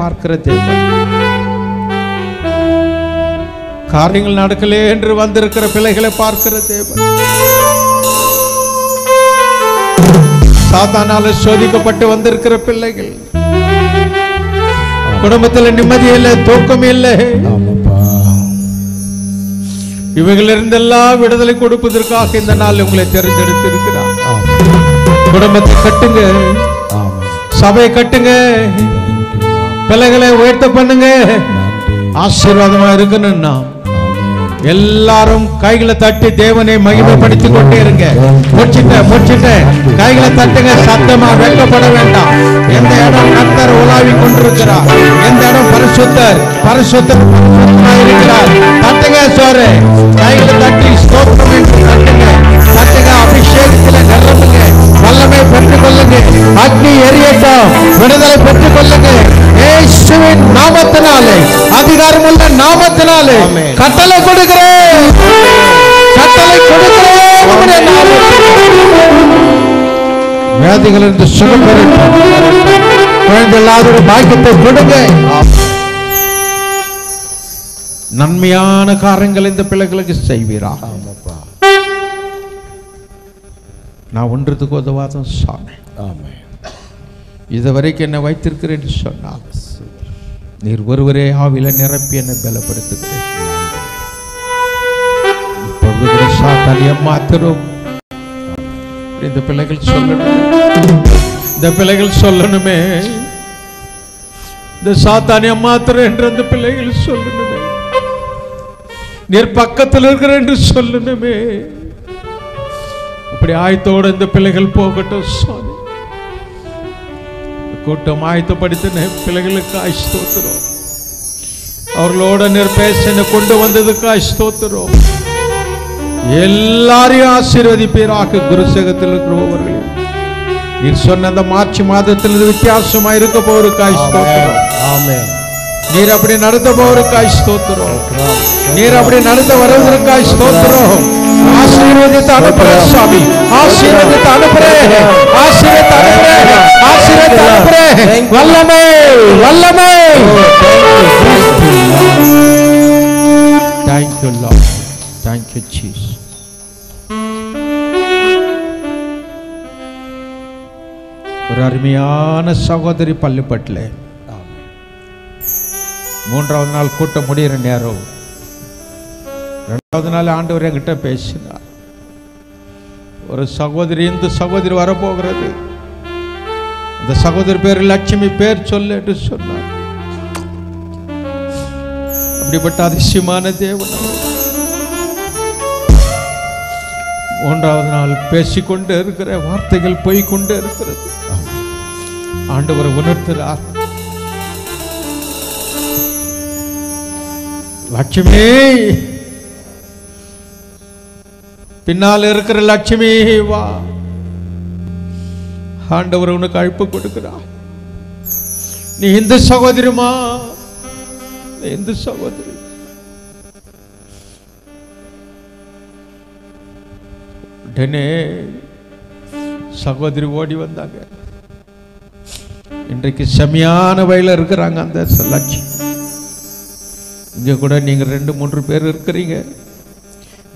பார்க்கிற தேவன், காரியங்கள் நடக்கலே என்று வந்திருக்கிற பிள்ளைகளை பார்க்கிற தேவன், சாத்தானால சோதிக்கப்பட்டு வந்திருக்கிற பிள்ளைகள், குடும்பத்தில் நிம்மதி இல்லை, தூக்கம் இல்லை, இவைகளிலிருந்தெல்லாம் விடுதலை கொடுப்பதற்காக இந்த நாள் உங்களை தெரிந்தெடுத்திருக்கிறார். குடும்பத்தை கட்டுங்க, சபையை கட்டுங்க, பிள்ளைகளை உயர்த்த பண்ணுங்க, ஆசீர்வாதமா இருக்கணும்னா எல்லாரும் கைகளை தட்டி தேவனை மகிமைப்படுத்திக் கொண்டே இருங்க. முடிச்சிட்ட கைகளை தட்டுங்க, சத்தமா வெட்கப்பட வேண்டாம். எந்த இடம் கர்த்தர் உலாவி கொண்டிருக்கிறார், எந்த இடம் பரிசுத்தர் இருக்கிறார், தட்டுங்க சோறு, கைகளை தட்டி ஸ்தோத்திரம் என்று தட்டுங்க, அபிஷேகத்தில் நிரப்புங்க, வல்லமை பெற்றுக் கொள்ளுங்க, அக்னி எரியட்டும், விடுதலை பெற்றுக் கொள்ளுங்க. இயேசுவின் நாமத்தினாலே, அதிகாரமுள்ள நாமத்தினாலே கட்டளை கொடுக்கிறேன். வியாதிகள் என்று சுகம் பெறட்டும், குழந்தை இல்லாத ஒரு பாக்கியத்தை கொடுங்க. நன்மையான காரியங்கள் இந்த பிள்ளைகளுக்கு செய்வீரா? நான் ஒன்றதுக்கு உதவாதம் சாமி, இதுவரைக்கும் என்னை வைத்திருக்கிறேன் சொன்னார். நீர் ஒருவரே ஆவில நிரப்பி என்னை பலப்படுத்துகிறேன். இப்பொழுது கூட சாத்தானிய மாத்திரம் இந்த பிள்ளைகள் சொல்லணுமே, இந்த சாத்தானிய மாத்திரம் என்று அந்த பிள்ளைகள் சொல்லணுமே, நீர் பக்கத்தில் இருக்கிற என்று சொல்லணுமே. அப்படி ஆயத்தோடு இந்த பிள்ளைகள் போகட்டும் சுவாமி. கூட்டம் ஆயத்தப்படுத்தின பிள்ளைகளுக்கு ஸ்தோத்திரம், அவர்களோட நீர் பேச கொண்டு வந்ததுக்கு ஸ்தோத்திரம். எல்லாரையும் ஆசீர்வதிப்பீராக. குருசேகத்தில் இருக்கிறவர்கள் நீர் சொன்ன அந்த மார்ச் மாதத்தில் வித்தியாசமா இருக்க போவதற்காக ஸ்தோத்திரம். நீர் அப்படி நடத்த போவதற்காக ஸ்தோத்திரம். நீர் அப்படி நடத்த வருவதற்காக ஸ்தோத்திரம். ஆசீர்வதித்து அனுப்புறேன் சாமி, ஆசீர்வதித்து அனுப்புறேன், ஆசீர்வதித்து அனுப்புறேன். வல்லமை வல்லமை. Thank you Lord, thank you Jesus. ஒரு அருமையான சகோதரி பள்ளிப்பட்டில் 3வது நாள் கூட்டம் முடிகிற நேரம் 2வது நாள் ஆண்டவர் என்கிட்ட பேசினார். ஒரு சகோதரி, இந்த சகோதரி வரப்போகிறது, இந்த சகோதரி பேர் லட்சுமி, பேர் சொல்லு என்று சொன்னார். அப்படிப்பட்ட அதிசயமான தேவன் 3வது நாள் பேசிக்கொண்டே இருக்கிற வார்த்தைகள் போய்கொண்டே இருக்கிறது. ஆண்டவர் உணர்த்துகிறார். லட்சுமி, பின்னால் இருக்கிற லட்சுமி வா, ஆண்டவர் உனக்கு அழைப்பு கொடுக்கிறார். நீ இந்து சகோதரிமா, இந்து சகோதரி. உடனே சகோதரி ஓடி வந்தாங்க. இன்றைக்கு செமையான வயல இருக்கிறாங்க அந்த லட்சுமி. இங்க கூட நீங்க 2-3 பேர் இருக்கிறீங்க.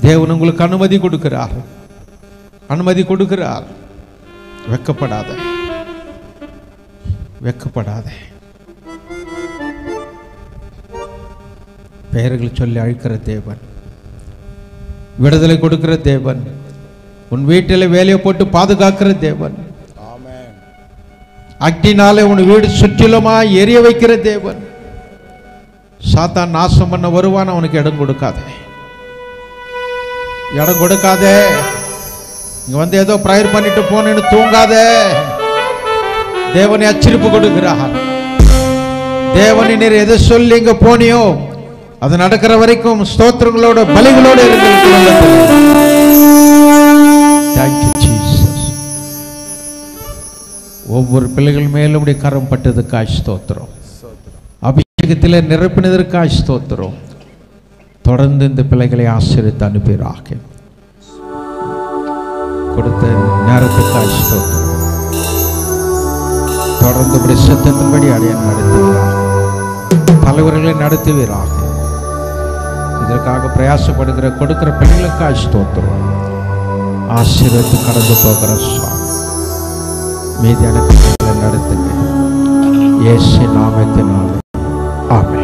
தேவன் உங்களுக்கு அனுமதி கொடுக்கிறார். அனுமதி கொடுக்கிறார். வெக்கப்படாத, வெக்கப்படாத. பெயர்கள் சொல்லி அழைக்கிற தேவன், விடுதலை கொடுக்கிற தேவன், உன் வீட்டில் வேலையை போட்டு பாதுகாக்கிற தேவன், அக்னினாலே உன் வீடு சுற்றிலுமா எரிய வைக்கிற தேவன். சாத்தான் நாசம் பண்ண வருவான், அவனுக்கு இடம் கொடுக்காதே, இடம் கொடுக்காதே. இங்க வந்து ஏதோ பிரேயர் பண்ணிட்டு போனேன்னு தூங்காதே. தேவனை எச்சரிப்பு கொடுக்கிறார். தேவனை நீர் எதை சொல்லி இங்க போனியோ அது நடக்கிற வரைக்கும் ஸ்தோத்திரங்களோட பலிகளோட இருக்கு. ஒவ்வொரு பிள்ளைகள் மேலும் உடைய கரம் பட்டதுக்காய் ஸ்தோத்திரம். அபிஷேகத்திலே நிரப்பினதற்காய் ஸ்தோத்திரம். தொடர்ந்து இந்த பிள்ளைகளை ஆசீர்வதித்து அனுப்புவீராக. கொடுத்த நேரத்துக்காய் ஸ்தோத்திரம். தொடர்ந்து இப்படி சித்தத்தின்படி அடைய நடத்துவீராக. தலைவர்களை நடத்துவீராக. இதற்காக பிரயாசப்படுகிற கொடுக்கிற பிள்ளைகளுக்காய் ஸ்தோத்திரம். ஆசீர்வதித்து கடந்து போகிற சுவாமி மீதியான பிள்ளைகளை நடத்துங்க. இயேசு நாமத்தினாலே ஆமென்.